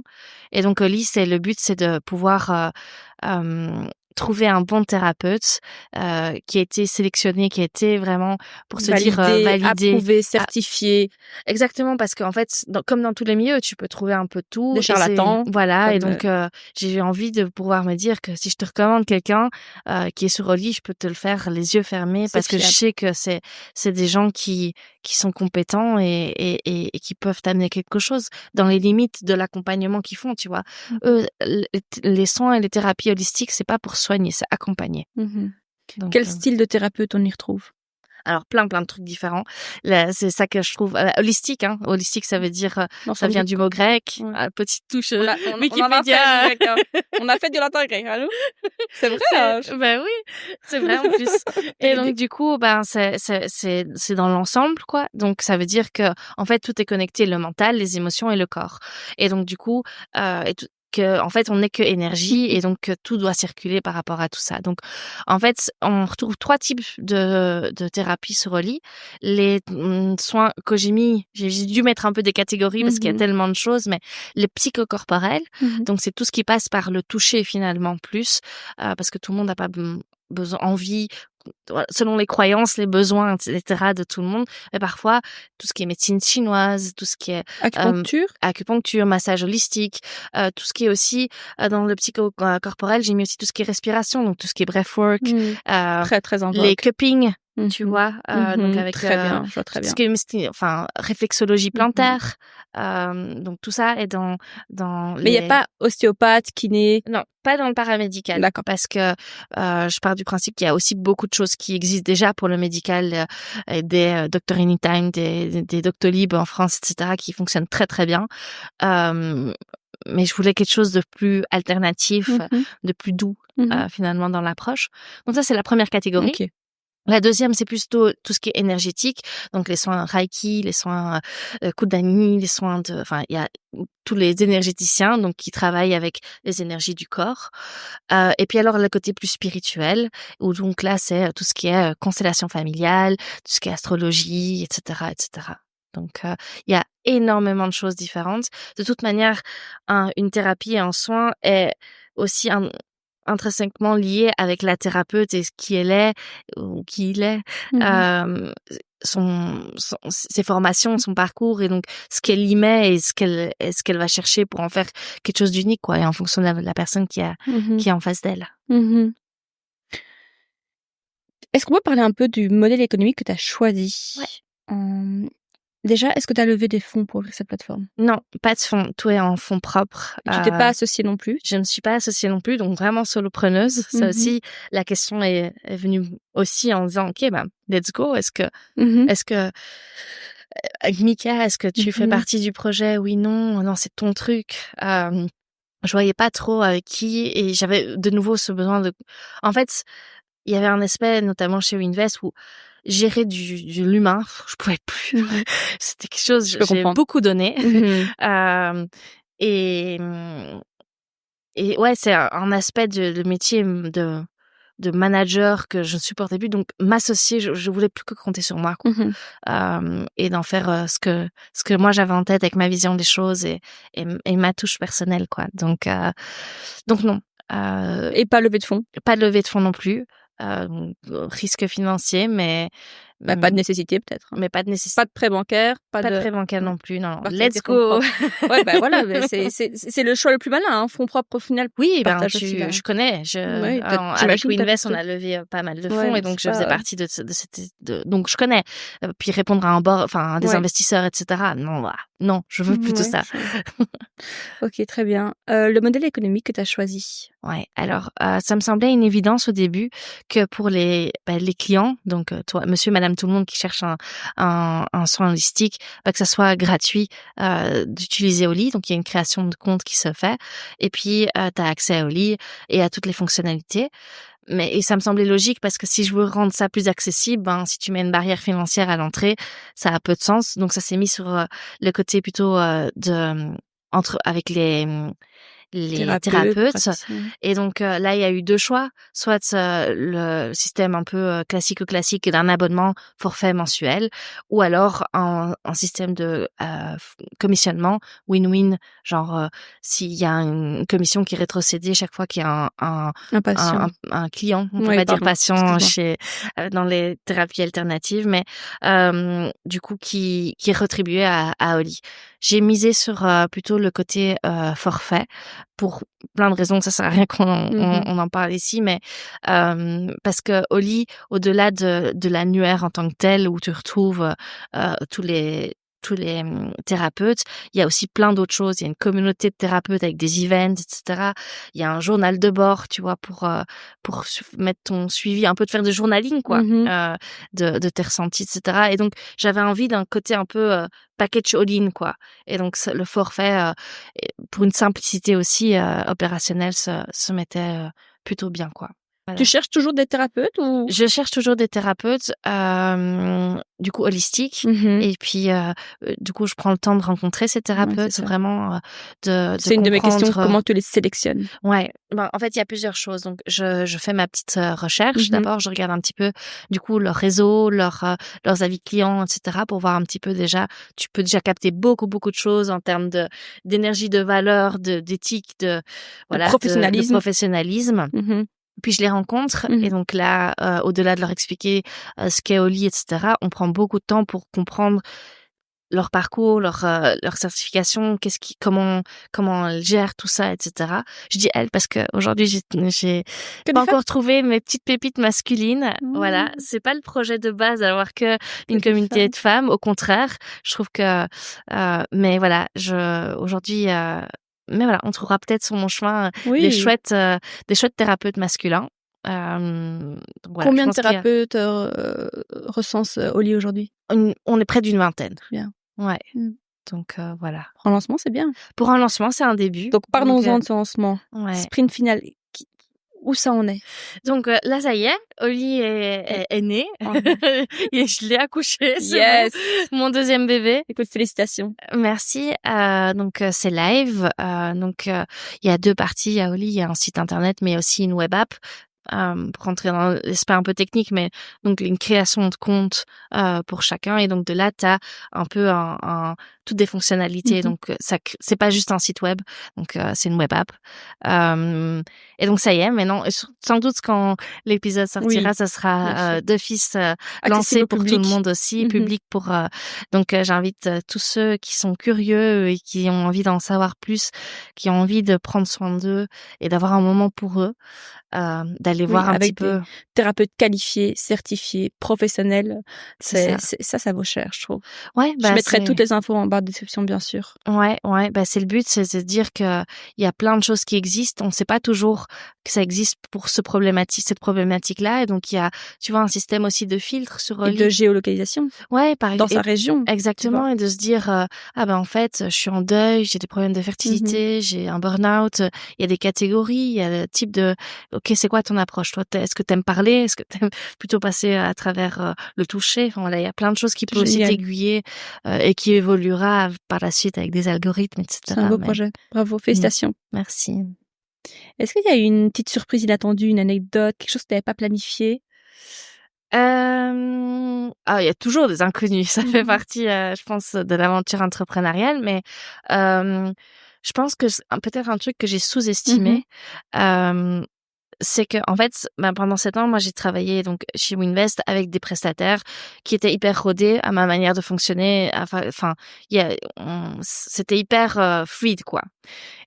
Et donc Oli, le but, c'est de pouvoir trouver un bon thérapeute qui a été sélectionné, qui a été vraiment pour se dire validé, approuvé, certifié. Exactement, parce qu'en fait, comme dans tous les milieux, tu peux trouver un peu tout. Des charlatans. Voilà, et donc j'ai envie de pouvoir me dire que si je te recommande quelqu'un qui est sur Oli, je peux te le faire les yeux fermés, parce que je sais que c'est des gens qui sont compétents et qui peuvent t'amener quelque chose dans les limites de l'accompagnement qu'ils font, tu vois. Eux, les soins et les thérapies holistiques, c'est pas pour soigner, c'est accompagner. Donc, quel style de thérapeute on y retrouve? Alors, plein de trucs différents. Là, c'est ça que je trouve holistique. Holistique, ça veut dire, ça vient du mot grec. Petite touche Wikipédia. On a fait du latin grec, allô? C'est vrai. Oui, c'est vrai en plus. Et donc, du coup, c'est dans l'ensemble, quoi. Donc, ça veut dire que, en fait, tout est connecté, le mental, les émotions et le corps. Et donc, du coup, en fait, on n'est que énergie, et donc tout doit circuler par rapport à tout ça. Donc, en fait, on retrouve 3 types de thérapies sur Oli. Les soins Kojimi, j'ai dû mettre un peu des catégories parce qu'il y a tellement de choses, mais les psychocorporels, donc c'est tout ce qui passe par le toucher finalement plus, parce que tout le monde n'a pas envie, selon les croyances, les besoins, etc. de tout le monde. Mais parfois, tout ce qui est médecine chinoise, tout ce qui est acupuncture, massage holistique, tout ce qui est aussi dans le psychocorporel, j'ai mis aussi tout ce qui est respiration, donc tout ce qui est breathwork, très très en vogue. les cupping, tu vois, donc avec très bien, je vois très tout ce bien. qui est réflexologie plantaire, donc tout ça est dans Mais il y a les pas ostéopathe, kiné? non, pas dans le paramédical D'accord. parce que je pars du principe qu'il y a aussi beaucoup de choses qui existent déjà pour le médical, des Doctor Anytime, des Doctolib en France, et cetera, qui fonctionnent très, très bien. Mais je voulais quelque chose de plus alternatif, de plus doux, finalement dans l'approche. Donc ça, c'est la première catégorie. OK. La deuxième, c'est plutôt tout ce qui est énergétique, donc les soins Reiki, les soins Kundalini, les soins il y a tous les énergéticiens donc qui travaillent avec les énergies du corps. Et puis alors le côté plus spirituel, où donc là c'est tout ce qui est constellation familiale, tout ce qui est astrologie, etc., etc. Donc il y a énormément de choses différentes. De toute manière, une thérapie et un soin est aussi intrinsèquement lié avec la thérapeute et ce qui elle est ou qui il est, ses formations, son parcours et donc ce qu'elle y met et ce qu'elle va chercher pour en faire quelque chose d'unique, quoi, et en fonction de la personne qui est en face d'elle. Est-ce qu'on peut parler un peu du modèle économique que tu as choisi? Ouais. Déjà, est-ce que tu as levé des fonds pour ouvrir cette plateforme? Non, pas de fonds, tout est en fonds propres. Et tu t'es pas associée non plus? Je ne suis pas associée non plus, donc vraiment solopreneuse. Ça aussi, la question est venue aussi en disant, OK, let's go. Est-ce que Mika, est-ce que tu fais partie du projet? Oui, non, non, c'est ton truc. Je voyais pas trop avec qui et j'avais de nouveau ce besoin de. En fait, il y avait un aspect, notamment chez Winvest, où gérer de l'humain, je pouvais plus. C'était quelque chose, j'ai beaucoup donné. Et ouais, c'est un aspect de métier de manager que je ne supportais plus. Donc, m'associer, je voulais plus que compter sur moi, quoi. Et d'en faire ce que moi j'avais en tête avec ma vision des choses et ma touche personnelle, quoi. Donc non. Et pas lever de fonds? Pas de levée de fonds non plus. Risque financier, mais pas de nécessité peut-être. Mais pas de nécessité. Pas de prêt bancaire, pas de prêt bancaire non plus, non. Let's go. Ouais, voilà, c'est le choix le plus malin, hein, fonds propres au final. Oui, je connais. Avec Winvest, on a levé pas mal de fonds et donc je faisais partie de donc je connais. Puis répondre à à des investisseurs, etc. Non, je veux plus tout ça. Ok, très bien. Le modèle économique que tu as choisi? Ouais, alors ça me semblait une évidence au début que pour les clients, donc toi, monsieur, madame, tout le monde qui cherche un soin holistique, que ça soit gratuit d'utiliser Oli. Donc il y a une création de compte qui se fait et puis tu as accès à Oli et à toutes les fonctionnalités. Et ça me semblait logique parce que si je veux rendre ça plus accessible, si tu mets une barrière financière à l'entrée, ça a peu de sens. Donc ça s'est mis sur le côté plutôt avec les thérapeutes. Et donc là, il y a eu deux choix. Soit le système un peu classique d'un abonnement forfait mensuel, ou alors un système de commissionnement win-win, genre s'il y a une commission qui est rétrocédée chaque fois qu'il y a un client, on peut pas dire patient dans les thérapies alternatives, mais du coup qui est rétribué à Oli. J'ai misé sur plutôt le côté forfait pour plein de raisons. Ça sert à rien qu'on en parle ici, mais parce que Oli, au-delà de l'annuaire en tant que tel, où tu retrouves tous les thérapeutes, il y a aussi plein d'autres choses. Il y a une communauté de thérapeutes avec des events, etc. Il y a un journal de bord, tu vois, pour mettre ton suivi, un peu de faire de journaling, quoi, de tes ressentis, etc. Et donc, j'avais envie d'un côté un peu package all-in, quoi. Et donc, le forfait, pour une simplicité aussi opérationnelle, se mettait plutôt bien, quoi. Voilà. Tu cherches toujours des thérapeutes ou? Je cherche toujours des thérapeutes, du coup holistiques. Et puis, du coup, je prends le temps de rencontrer ces thérapeutes, vraiment C'est une de mes questions, comment tu les sélectionnes? Ouais, en fait, il y a plusieurs choses. Donc, je fais ma petite recherche. D'abord, je regarde un petit peu, du coup, leur réseau, leurs avis clients, etc., pour voir un petit peu déjà. Tu peux déjà capter beaucoup de choses en termes d'énergie, de valeur, d'éthique, de professionnalisme. Puis je les rencontre et donc là, au-delà de leur expliquer ce qu'est Oli, etc., on prend beaucoup de temps pour comprendre leur parcours, leur certification, comment elles gèrent tout ça, etc. Je dis elles parce que aujourd'hui j'ai Que pas des femmes? encore trouvé mes petites pépites masculines. Voilà, Mmh. c'est pas le projet de base d'avoir que Que une des communauté femmes. de femmes. Au contraire, je trouve que, mais voilà, aujourd'hui, mais voilà, on trouvera peut-être sur mon chemin Oui. des chouettes thérapeutes masculins. Donc voilà, je Combien de pense qu'il y a thérapeutes, recense, Oli aujourd'hui? on est près d'une vingtaine. Bien. Ouais, Mmh. donc voilà. Pour un lancement, c'est bien. Pour un lancement, c'est un début. Donc parlons-en de ce lancement. Ouais. Sprint final, qui où ça en est? Donc là, ça y est, Oli est né. Oh. Et je l'ai accouché, c'est Yes! bon. Mon deuxième bébé. Écoute, félicitations. Merci. Donc c'est live. Donc il y a 2 parties. Il y a Oli, il y a un site internet, mais aussi une web app. Pour rentrer dans l'aspect un peu technique, mais donc une création de compte pour chacun. Et donc de là, t'as un peu toutes des fonctionnalités. Mmh. Donc c'est pas juste un site web. Donc c'est une web app. Et donc ça y est. Maintenant, sans doute quand l'épisode sortira, Oui, ça bien sera sûr. d'office Accessible lancé au pour tout le public. monde aussi, Mmh. public pour. Donc j'invite tous ceux qui sont curieux et qui ont envie d'en savoir plus, qui ont envie de prendre soin d'eux et d'avoir un moment pour eux. D'aller Oui, voir un petit avec des peu. thérapeutes qualifiés, certifiés, professionnels. C'est ça. Ça vaut cher, je trouve. Ouais, Je bah mettrai toutes c'est les infos en barre de description, bien sûr. ouais, bah c'est le but, c'est de dire que il y a plein de choses qui existent. On sait pas toujours que ça existe pour cette problématique-là. Et donc il y a, tu vois, un système aussi de filtre sur Et de Oli. géolocalisation Ouais, dans sa région, tu vois? exactement, et de se dire ah ben en fait, je suis en deuil, j'ai des problèmes de Mmh. fertilité, j'ai un burn-out. Il y a des catégories, il y a le type de OK, c'est quoi ton approche? Toi, est-ce que t'aimes parler? Est-ce que t'aimes plutôt passer à travers le toucher? Enfin voilà, il y a plein de choses qui C'est peuvent aussi génial. t'aiguiller et qui évoluera par la suite avec des algorithmes, C'est un etc. beau Mais projet. Bravo, mmh, félicitations. merci. Est-ce qu'il y a eu une petite surprise inattendue, une anecdote, quelque chose que tu avais pas planifié? Il y a toujours des inconnus. Ça fait Mmh. partie, je pense, de l'aventure entrepreneuriale, mais je pense que peut-être un truc que j'ai Mmh. sous-estimé, hem, c'est que en fait, ben, pendant 7 ans, moi, j'ai travaillé donc chez Winvest avec des prestataires qui étaient hyper rodés à ma manière de fonctionner. Enfin, c'était hyper fluide, quoi.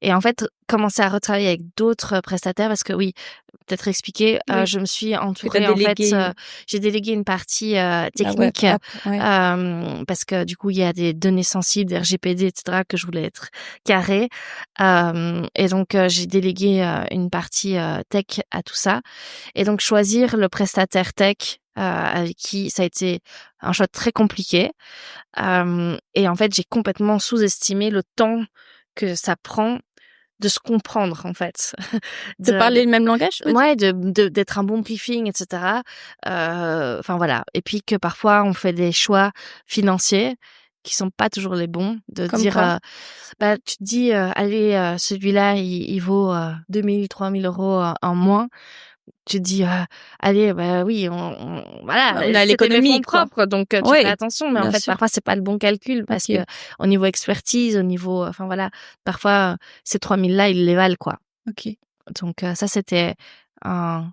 Et en fait, commencer à retravailler avec d'autres prestataires parce que oui, peut-être expliquer, Oui, je me suis que tu as entourée en fait, délégué j'ai délégué une partie la web technique, app, ouais. parce que du coup, il y a des données sensibles, des RGPD, et cetera, que je voulais être carrée. Et donc j'ai délégué une partie tech à tout ça. Et donc choisir le prestataire tech avec qui ça a été un choix très compliqué. Et en fait, j'ai complètement sous-estimé le temps que ça prend de se comprendre, en fait. De parler le même langage, tu veux dire? Ouais, d'être un bon briefing, et cetera. Enfin voilà. Et puis que parfois on fait des choix financiers qui sont pas toujours les bons. De Comme dire, quoi? bah tu te dis, allez, celui-là il vaut 2 000-3 000 € en moins. Tu te dis, allez, bah oui, voilà, On est à c'était mes fonds l'économie, quoi. propres, donc tu fais Oui, attention. Mais en bien fait, sûr. parfois, c'est pas le bon calcul parce que OK, au niveau expertise, au niveau, enfin voilà, parfois ces 3 000 là, ils les valent, quoi. OK. Donc ça, c'était un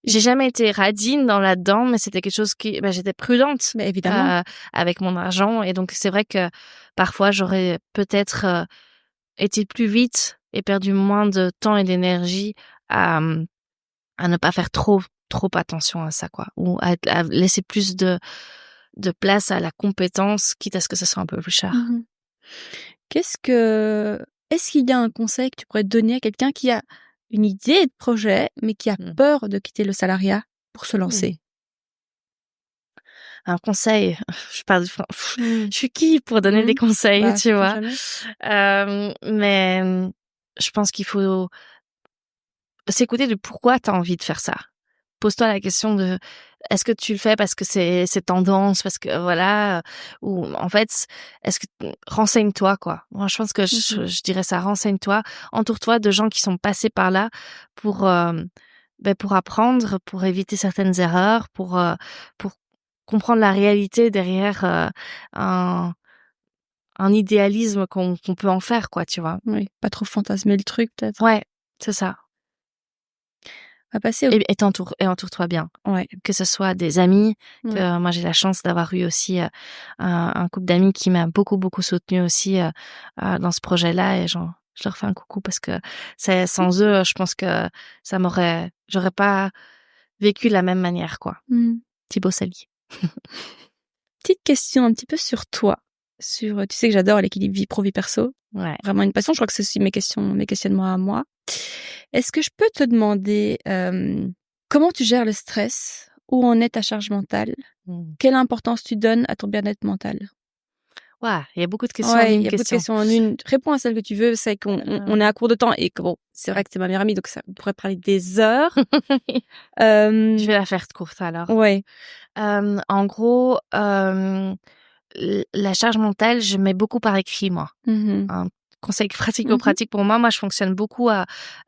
j'ai jamais été radine dans là-dedans, mais c'était quelque chose qui, bah, j'étais prudente Beh, évidemment. avec mon argent. Et donc c'est vrai que parfois j'aurais peut-être été plus vite et perdu moins de temps et d'énergie à à ne pas faire trop attention à ça, quoi, ou à laisser plus de place à la compétence, quitte à ce que ça soit un peu plus cher. Mmh. Qu'est-ce que Est-ce qu'il y a un conseil que tu pourrais donner à quelqu'un qui a une idée de projet, mais qui a Mmh. peur de quitter le salariat pour se Mmh. lancer? Un conseil, je parle de Mmh. je suis qui pour donner des Mmh. conseils, Bah, tu sait-on vois? jamais? Mais je pense qu'il faut s'écouter de pourquoi tu as envie de faire ça. Pose-toi la question de est-ce que tu le fais parce que c'est tendance, parce que voilà, ou en fait, est-ce que renseigne-toi, quoi. Moi, je pense que Mmh. je dirais ça, renseigne-toi, entoure-toi de gens qui sont passés par là pour pour apprendre, pour éviter certaines erreurs, pour comprendre la réalité derrière un un idéalisme qu'on peut en faire, quoi, tu vois. Oui, pas trop fantasmer le truc, peut-être. Ouais, c'est ça. à passer. Et entoure-toi bien. Ouais. Que ce soit des amis, Ouais. que moi j'ai la chance d'avoir eu aussi un couple d'amis qui m'a beaucoup beaucoup soutenue aussi dans ce projet-là, et je leur fais un coucou parce que sans eux, je pense que j'aurais pas vécu de la même manière, quoi. Thibaut Sally. Petite question un petit peu sur toi. Tu sais que j'adore l'équilibre vie pro vie perso. Ouais. Vraiment une passion. Je crois que c'est aussi mes questionnements à moi. Est-ce que je peux te demander comment tu gères le stress? Où en est ta charge mentale? Quelle importance tu donnes à ton bien-être mental? Ouais, il y a beaucoup de questions en Ouais, il une y a beaucoup de question. questions en une. Réponds à celle que tu veux. C'est qu'on est à court de temps et que bon, c'est vrai que t'es ma meilleure amie, donc ça on pourrait parler des heures. Je vais la faire courte alors. Ouais. En gros, la charge mentale, je mets beaucoup par écrit, moi. Un conseil pratico-pratique pour moi. Moi, je fonctionne beaucoup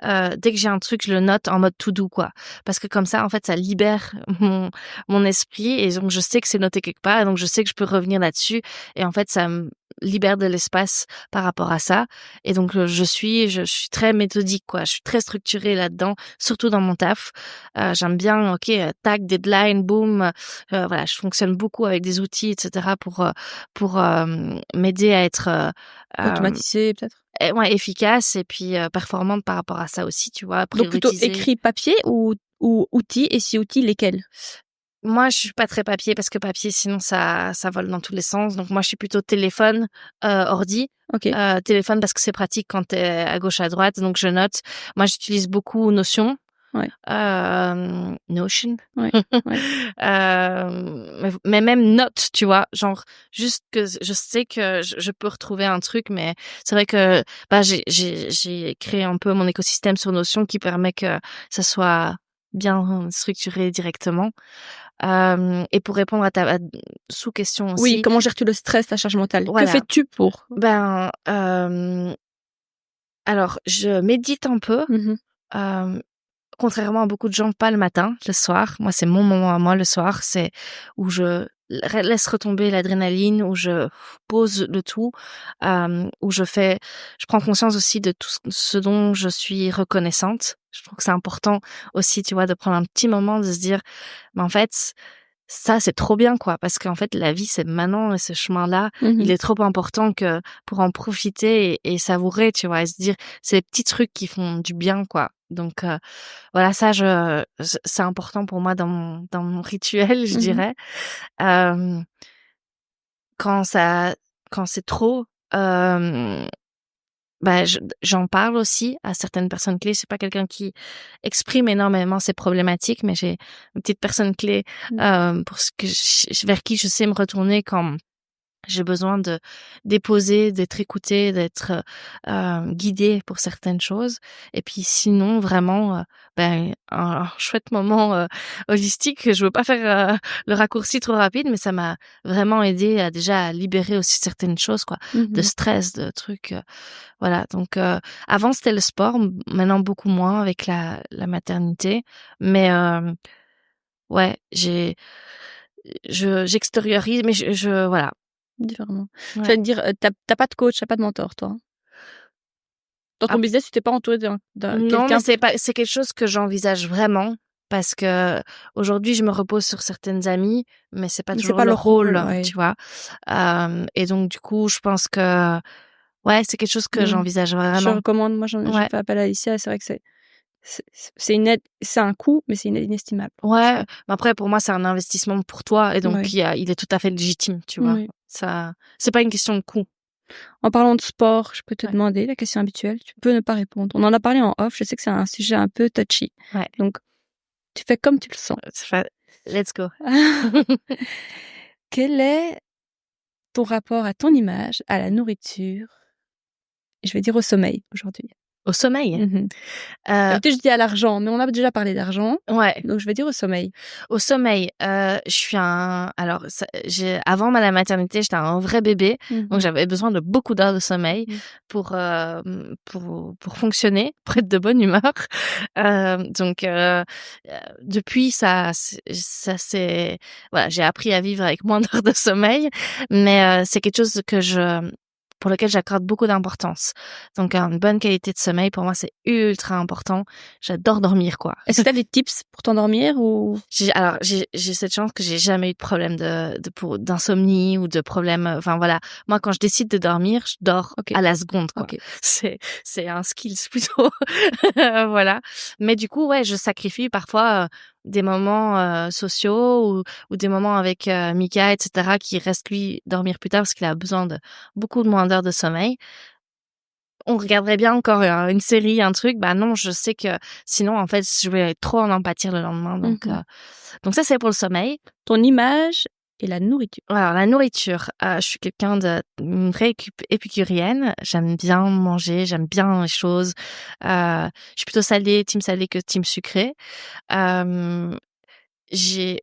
dès que j'ai un truc, je le note en mode to-do, quoi. Parce que comme ça, en fait, ça libère mon esprit, et donc je sais que c'est noté quelque part, et donc je sais que je peux revenir là-dessus, et en fait, ça me libère de l'espace par rapport à ça. Et donc je suis très méthodique, quoi. Je suis très structurée là-dedans, surtout dans mon taf. J'aime bien, tac, deadline, boom. Voilà, je fonctionne beaucoup avec des outils, etc. pour m'aider à être Automatisé peut-être. ouais, efficace, et puis performante par rapport à ça aussi, tu vois. Donc plutôt Prioriser. écrit papier ou outils, et si outils, lesquels? Moi, je suis pas très papier, parce que papier, sinon ça vole dans tous les sens. Donc moi, je suis plutôt téléphone, ordi. OK. Téléphone parce que c'est pratique quand t'es à gauche à droite, donc je note. Moi, j'utilise beaucoup Notion. Ouais. Notion. Ouais. Ouais. Mais même Note, tu vois, genre juste que je sais que je peux retrouver un truc, mais c'est vrai que j'ai créé un peu mon écosystème sur Notion qui permet que ça soit bien structuré directement. Et pour répondre à ta sous-question aussi. Oui, comment gères-tu le stress, la charge mentale? Voilà. Que fais-tu pour? Alors je médite un peu. Contrairement à beaucoup de gens, pas le matin, le soir. Moi, c'est mon moment à moi, le soir. C'est où je laisse retomber l'adrénaline, où je pose le tout, où je prends conscience aussi de tout ce dont je suis reconnaissante. Je trouve que c'est important aussi, tu vois, de prendre un petit moment, de se dire, mais en fait, ça, c'est trop bien, quoi, parce qu'en fait, la vie, c'est maintenant, et ce chemin-là, il est trop important que pour en profiter et savourer, tu vois, et se dire, c'est les petits trucs qui font du bien, quoi. Donc, voilà, ça, c'est important pour moi dans mon rituel, je dirais. Quand c'est trop, j'en parle aussi à certaines personnes clés. C'est pas quelqu'un qui exprime énormément ses problématiques, mais j'ai une petite personne clé pour ce que vers qui je sais me retourner quand j'ai besoin de déposer, d'être écoutée, d'être guidée pour certaines choses. Et puis sinon, vraiment, un chouette moment holistique. Je veux pas faire le raccourci trop rapide, mais ça m'a vraiment aidé à libérer aussi certaines choses, quoi, de stress, de trucs. Voilà. Donc avant c'était le sport, maintenant beaucoup moins avec la maternité, mais ouais, j'extériorise, mais voilà. Différemment. Ouais. J'allais te dire, t'as pas de coach, t'as pas de mentor, toi? Dans ton business, tu t'es pas entouré d'un Non, quelqu'un? mais c'est quelque chose que j'envisage vraiment, parce que aujourd'hui je me repose sur certaines amies, mais c'est pas Mais c'est toujours pas leur leur rôle, rôle, ouais. tu vois. Et donc du coup, je pense que ouais, c'est quelque chose que j'envisage Je vraiment. recommande, moi je Ouais. fais appel à Alicia, et c'est vrai que c'est une aide, c'est un coût, mais c'est une aide inestimable. Ouais, mais après pour moi c'est un investissement pour toi, et donc Ouais. il est tout à fait légitime, tu vois. Oui. Ça, c'est pas une question de coût. En parlant de sport, je peux te Ouais. demander la question habituelle. Tu peux ne pas répondre. On en a parlé en off. Je sais que c'est un sujet un peu touchy. Ouais. Donc, tu fais comme tu le sens. Let's go. Quel est ton rapport à ton image, à la nourriture, et je vais dire au sommeil aujourd'hui? Au sommeil. D'habitude, je dis à l'argent, mais on a déjà parlé d'argent. Ouais. Donc, je vais dire au sommeil. Au sommeil, avant la maternité, j'étais un vrai bébé, donc j'avais besoin de beaucoup d'heures de sommeil pour fonctionner, pour être de bonne humeur. Donc depuis ça c'est voilà, j'ai appris à vivre avec moins d'heures de sommeil, mais c'est quelque chose que pour lequel j'accorde beaucoup d'importance. Donc une bonne qualité de sommeil pour moi c'est ultra important. J'adore dormir quoi. Est-ce que t'as des tips pour t'endormir ou J'ai cette chance que j'ai jamais eu de problème d'insomnie ou de problème. Enfin voilà, moi quand je décide de dormir, je dors à la seconde quoi. Okay. C'est un skill plutôt. Voilà. Mais du coup ouais, je sacrifie parfois des moments sociaux ou des moments avec Mika, etc., qui reste lui dormir plus tard parce qu'il a besoin de beaucoup moins d'heures de sommeil. On regarderait bien encore une série, un truc. Bah non, je sais que sinon, en fait, je vais trop en pâtir le lendemain. Donc ça, c'est pour le sommeil. Ton image et la nourriture. Alors, la nourriture, je suis quelqu'un une vraie épicurienne. J'aime bien manger, j'aime bien les choses. Je suis plutôt team salé que team sucré. J'ai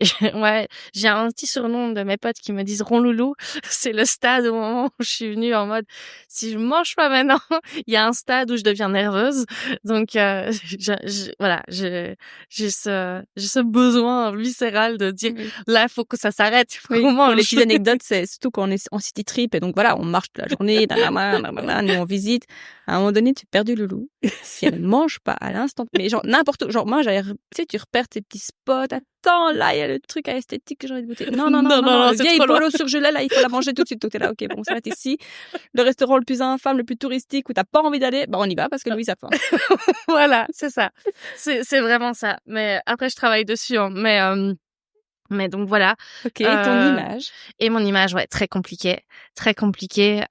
un petit surnom de mes potes qui me disent Ronloulou. C'est le stade au moment où je suis venue en mode si je mange pas maintenant, il y a un stade où je deviens nerveuse. Donc voilà, j'ai ce besoin viscéral de dire là il faut que ça s'arrête. Les petites anecdotes, c'est surtout quand on est en city trip et donc voilà, on marche toute la journée, nous on visite. À un moment donné, tu perds du loulou. Si elle ne mange pas à l'instant, mais genre n'importe où, genre moi tu sais, tu repères tes petits spots. Attends, là il y a le truc à esthétique que j'ai envie de goûter. Non, le vieil polo surgelé là, il faut la manger tout de suite. Donc t'es là, ok, bon, ça va être ici. Le restaurant le plus infâme, le plus touristique où t'as pas envie d'aller, bah on y va parce que Louise a faim. Voilà, c'est ça. C'est vraiment ça. Mais après je travaille dessus, hein. Mais donc voilà. Ok, ton image. Et mon image, ouais, très compliqué. Très compliqué.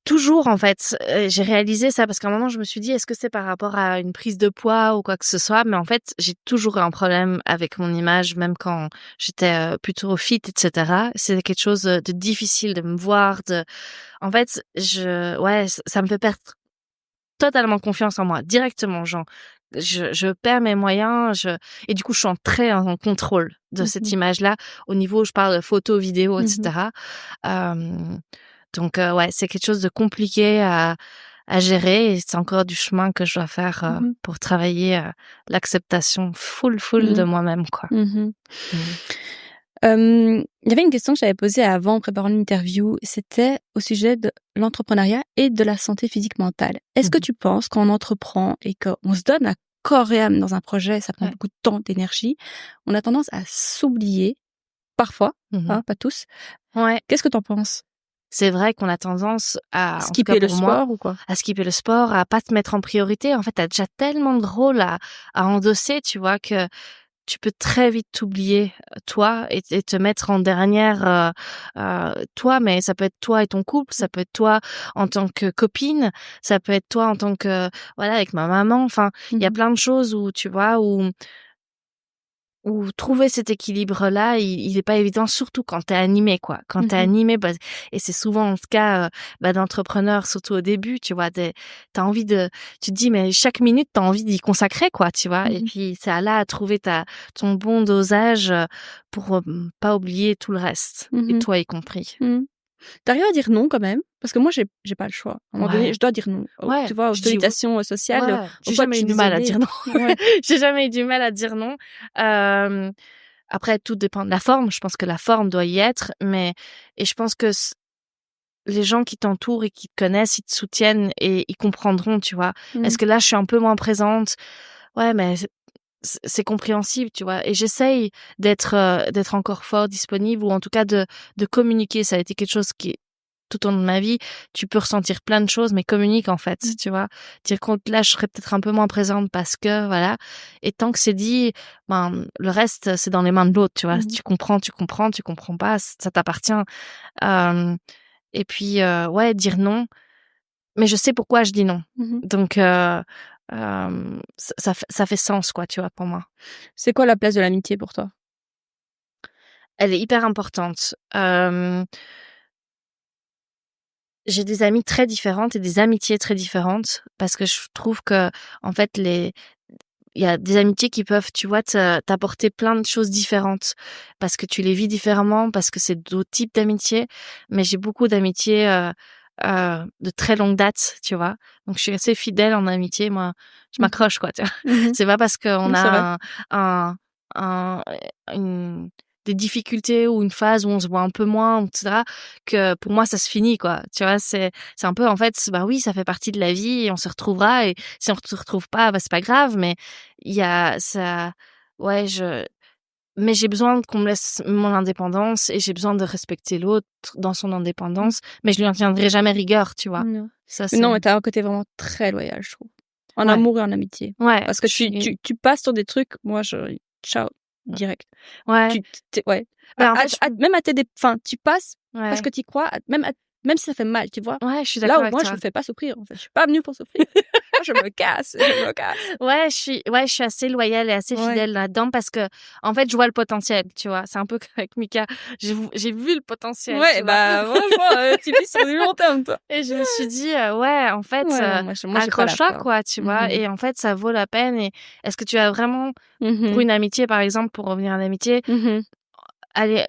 Toujours, en fait, j'ai réalisé ça parce qu'à un moment, je me suis dit, est-ce que c'est par rapport à une prise de poids ou quoi que ce soit? Mais en fait, j'ai toujours eu un problème avec mon image, même quand j'étais plutôt fit, etc. C'est quelque chose de difficile de me voir. En fait, ça me fait perdre totalement confiance en moi, directement, genre. Je perds mes moyens, et du coup, je suis très en contrôle de cette image-là, au niveau où je parle de photos, vidéos, etc. Donc ouais, c'est quelque chose de compliqué à gérer et c'est encore du chemin que je dois faire pour travailler l'acceptation full de moi-même quoi. Il y avait une question que j'avais posée avant en préparant l'interview, c'était au sujet de l'entrepreneuriat et de la santé physique mentale. Est-ce que tu penses qu'on entreprend et qu'on se donne à corps et âme dans un projet, ça prend beaucoup de temps, d'énergie, on a tendance à s'oublier parfois, hein, pas tous. Ouais. Qu'est-ce que t'en penses? C'est vrai qu'on a tendance à skipper le sport ou quoi? À skipper le sport, à pas te mettre en priorité. En fait, t'as déjà tellement de rôles à endosser, tu vois, que tu peux très vite t'oublier toi et te mettre en dernière toi, mais ça peut être toi et ton couple, ça peut être toi en tant que copine, ça peut être toi en tant que voilà avec ma maman. Enfin, il y a plein de choses où tu vois où trouver cet équilibre-là, il est pas évident, surtout quand t'es animé, quoi. Quand t'es animé, bah, et c'est souvent le cas, d'entrepreneurs, surtout au début, tu vois, t'as envie tu te dis, mais chaque minute, t'as envie d'y consacrer, quoi, tu vois. Et puis, c'est à là à trouver ton bon dosage pour pas oublier tout le reste. Et toi y compris. T'arrives à dire non quand même? Parce que moi, j'ai pas le choix. À un moment donné, je dois dire non. Tu vois, aux sollicitations sociales. J'ai jamais eu du mal à dire non. J'ai jamais eu du mal à dire non. Après, tout dépend de la forme. Je pense que la forme doit y être, et je pense que les gens qui t'entourent et qui te connaissent, ils te soutiennent et ils comprendront, tu vois. Est-ce que là, je suis un peu moins présente? Ouais, mais c'est compréhensible, tu vois. Et j'essaye d'être encore fort disponible, ou en tout cas de communiquer. Ça a été quelque chose qui, tout au long de ma vie, tu peux ressentir plein de choses, mais communique en fait, tu vois. Dire que là, je serais peut-être un peu moins présente parce que, voilà. Et tant que c'est dit, ben, le reste, c'est dans les mains de l'autre, tu vois. Tu comprends pas, ça t'appartient. Et puis, ouais, dire non. Mais je sais pourquoi je dis non. Donc, ça fait sens, quoi, tu vois, pour moi. C'est quoi la place de l'amitié pour toi? Elle est hyper importante. J'ai des amies très différentes et des amitiés très différentes parce que je trouve que, en fait, il y a des amitiés qui peuvent, tu vois, t'apporter plein de choses différentes parce que tu les vis différemment, parce que c'est d'autres types d'amitiés. Mais j'ai beaucoup d'amitiés de très longue date, tu vois. Donc je suis assez fidèle en amitié, moi. Je m'accroche, quoi. Tu vois. C'est pas parce qu'on a des difficultés ou une phase où on se voit un peu moins, etc., que pour moi, ça se finit, quoi. Tu vois, c'est un peu, en fait, bah oui, ça fait partie de la vie et on se retrouvera et si on se retrouve pas, bah c'est pas grave, mais il y a ça, ouais, mais j'ai besoin qu'on me laisse mon indépendance et j'ai besoin de respecter l'autre dans son indépendance, mais je lui en tiendrai jamais rigueur, tu vois. Non. Ça, Mais c'est... non, mais t'as un côté vraiment très loyal, je trouve. En Ouais. amour et en amitié. Ouais. Parce que tu passes sur des trucs, moi, ciao, direct. Ouais. Ouais. Bah, en fait, Même à enfin, tu passes ouais. parce que tu crois, même si ça fait mal, tu vois. Ouais, je suis d'accord Là, avec moi, toi. je me fais pas souffrir, en fait. Je suis pas venue pour souffrir. Moi, je me casse. Ouais, je suis assez loyale et assez fidèle là-dedans parce que, en fait, je vois le potentiel, tu vois. C'est un peu comme avec Mika. J'ai vu le potentiel. Ouais, tu vois. franchement, tu vis sur du long terme, toi. Et je me suis dit, ouais, en fait, Ouais, moi, j'ai pas la accroche-toi, foi. quoi, tu vois. Et en fait, ça vaut la peine. Et est-ce que tu as vraiment, pour une amitié, par exemple, pour revenir à l'amitié, aller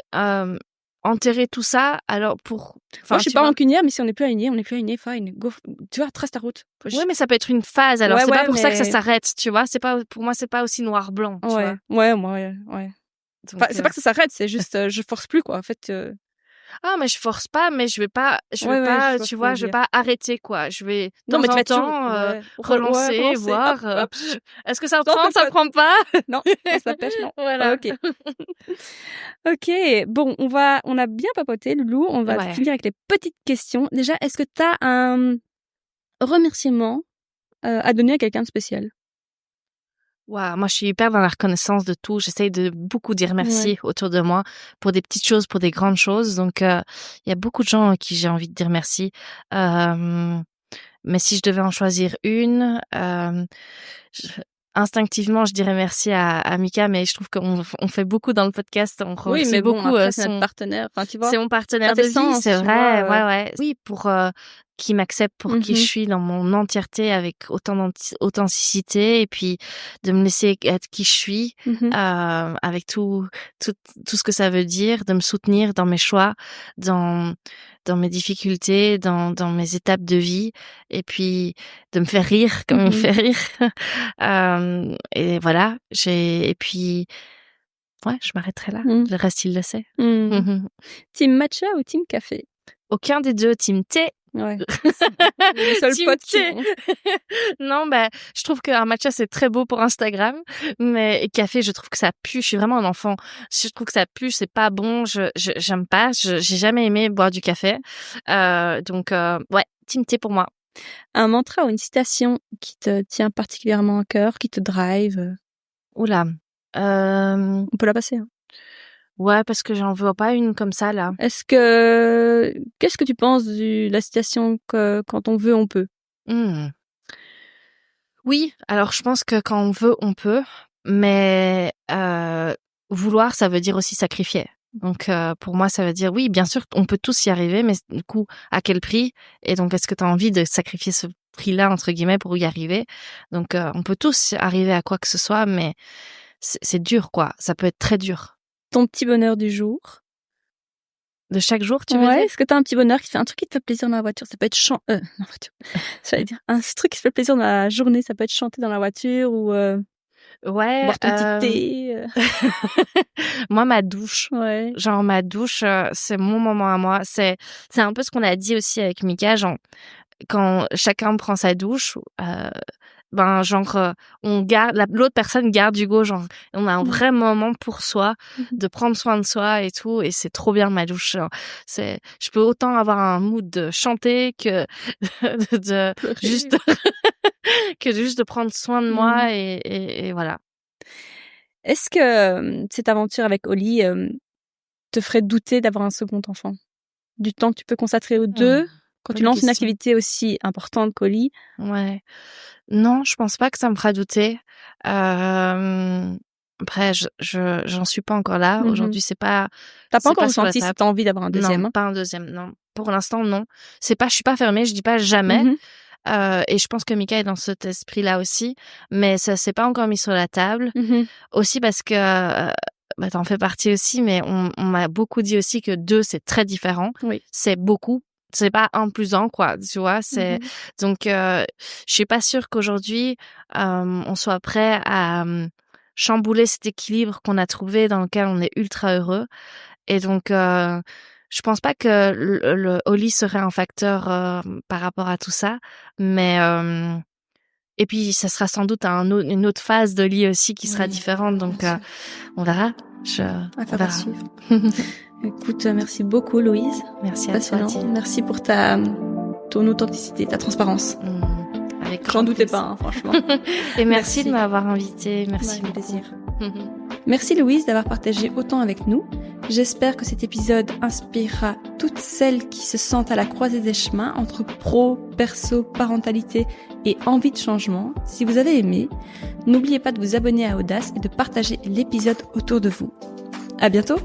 enterrer tout ça, alors pour... Moi, je suis pas rancunière, mais si on n'est plus alignés, fine. Go, tu vois, trace ta route. Oui, mais ça peut être une phase. Alors, Ouais, c'est pas ouais, pour ça que ça mais- s'arrête, tu vois. C'est pas, pour moi, c'est pas aussi noir-blanc, tu vois. Ouais. Donc, Enfin, c'est pas que ça s'arrête, c'est juste, je force plus, quoi. En fait, ah, mais je force pas, mais je vais pas, ouais, je vois ce tu qu'on veut vois, je vais dire. pas arrêter, quoi. Je vais, de Non, mais temps tu en vas toujours, temps, relancer, voir, hop, est-ce que ça T'en prend, fais ça pas. prend pas? non, on se la pêche, non. Voilà. Ok. Ok, bon, on a bien papoté, Loulou. On va Ouais. finir avec les petites questions. Déjà, est-ce que t'as un remerciement à donner à quelqu'un de spécial? Waouh, moi, je suis hyper dans la reconnaissance de tout. J'essaye de beaucoup dire merci Ouais. autour de moi pour des petites choses, pour des grandes choses. Donc, il y a beaucoup de gens à qui j'ai envie de dire merci. Mais si je devais en choisir une, instinctivement, je dirais merci à Mika, mais je trouve qu'on fait beaucoup dans le podcast. On Oui, remercie mais bon, beaucoup après, c'est notre partenaire. Enfin, tu vois, c'est mon partenaire ça de fait vie, sens, c'est tu vrai. vois. Ouais. Oui, pour qui m'accepte pour qui je suis dans mon entièreté avec autant d'authenticité et puis de me laisser être qui je suis avec tout ce que ça veut dire, de me soutenir dans mes choix, dans mes difficultés, dans mes étapes de vie et puis de me faire rire comme il me fait rire. Et voilà, et puis ouais, je m'arrêterai là. Le reste, il le sait. Team matcha ou team café? Aucun des deux, team thé. Ouais. Le seul Team pote thé. Non, bah, je trouve qu'un matcha, c'est très beau pour Instagram. Mais café, je trouve que ça pue. Je suis vraiment un enfant. Je trouve que ça pue, c'est pas bon. J'aime pas. J'ai jamais aimé boire du café. Donc, ouais, team thé pour moi. Un mantra ou une citation qui te tient particulièrement à cœur, qui te drive? Oula. On peut la passer, hein. Ouais, parce que j'en vois pas une comme ça, là. Qu'est-ce que tu penses de la citation que quand on veut, on peut? Oui, alors je pense que quand on veut, on peut, mais vouloir, ça veut dire aussi sacrifier. Donc pour moi, ça veut dire oui, bien sûr, on peut tous y arriver, mais du coup, à quel prix? Et donc, est-ce que tu as envie de sacrifier ce prix-là, entre guillemets, pour y arriver? Donc, on peut tous arriver à quoi que ce soit, mais c'est dur, quoi. Ça peut être très dur. Ton petit bonheur du jour? De chaque jour, tu veux dire? Est-ce que t'as un petit bonheur qui te fait un truc qui te fait plaisir dans la voiture? Ça peut être dans la voiture. J'allais dire, un truc qui te fait plaisir dans la journée, ça peut être chanter dans la voiture ou Ouais. boire ton petit thé. Moi, ma douche. Ouais. Genre, ma douche, c'est mon moment à moi. C'est un peu ce qu'on a dit aussi avec Mika, genre, quand chacun prend sa douche, ben genre on garde l'autre personne garde Hugo, genre on a un vrai moment pour soi, de prendre soin de soi et tout, et c'est trop bien ma douche. Genre, je peux autant avoir un mood de chanter que de juste que juste de prendre soin de moi et voilà. Est-ce que cette aventure avec Oli te ferait douter d'avoir un second enfant? Du temps que tu peux consacrer aux deux quand tu lances une activité aussi importante qu'Oli? Ouais. Non, je pense pas que ça me fera douter. Après, j'en suis pas encore là. Aujourd'hui, c'est pas. T'as pas encore sur la ressenti table. cette envie d'avoir un deuxième? Non, pas un deuxième. Non, pour l'instant, non. Je suis pas fermée. Je dis pas jamais. Et je pense que Mika est dans cet esprit-là aussi, mais ça s'est pas encore mis sur la table. Aussi parce que bah, t'en fais partie aussi, mais on m'a beaucoup dit aussi que 2 c'est très différent. Oui. C'est beaucoup. C'est pas 1 + 1, quoi, tu vois, donc je suis pas sûre qu'aujourd'hui on soit prêt à chambouler cet équilibre qu'on a trouvé dans lequel on est ultra heureux. Et donc, je pense pas que au lit serait un facteur par rapport à tout ça, mais et puis ça sera sans doute une autre phase de lit aussi qui sera différente. Donc, on verra. On verra. Suivre. Écoute, merci beaucoup, Louise. Merci à toi. Merci pour ton authenticité, ta transparence. J'en doutais pas, hein, franchement. Et merci de m'avoir invitée. Merci. Avec plaisir. Merci Louise d'avoir partagé autant avec nous. J'espère que cet épisode inspirera toutes celles qui se sentent à la croisée des chemins entre pro, perso, parentalité et envie de changement. Si vous avez aimé, n'oubliez pas de vous abonner à Audace et de partager l'épisode autour de vous. À bientôt!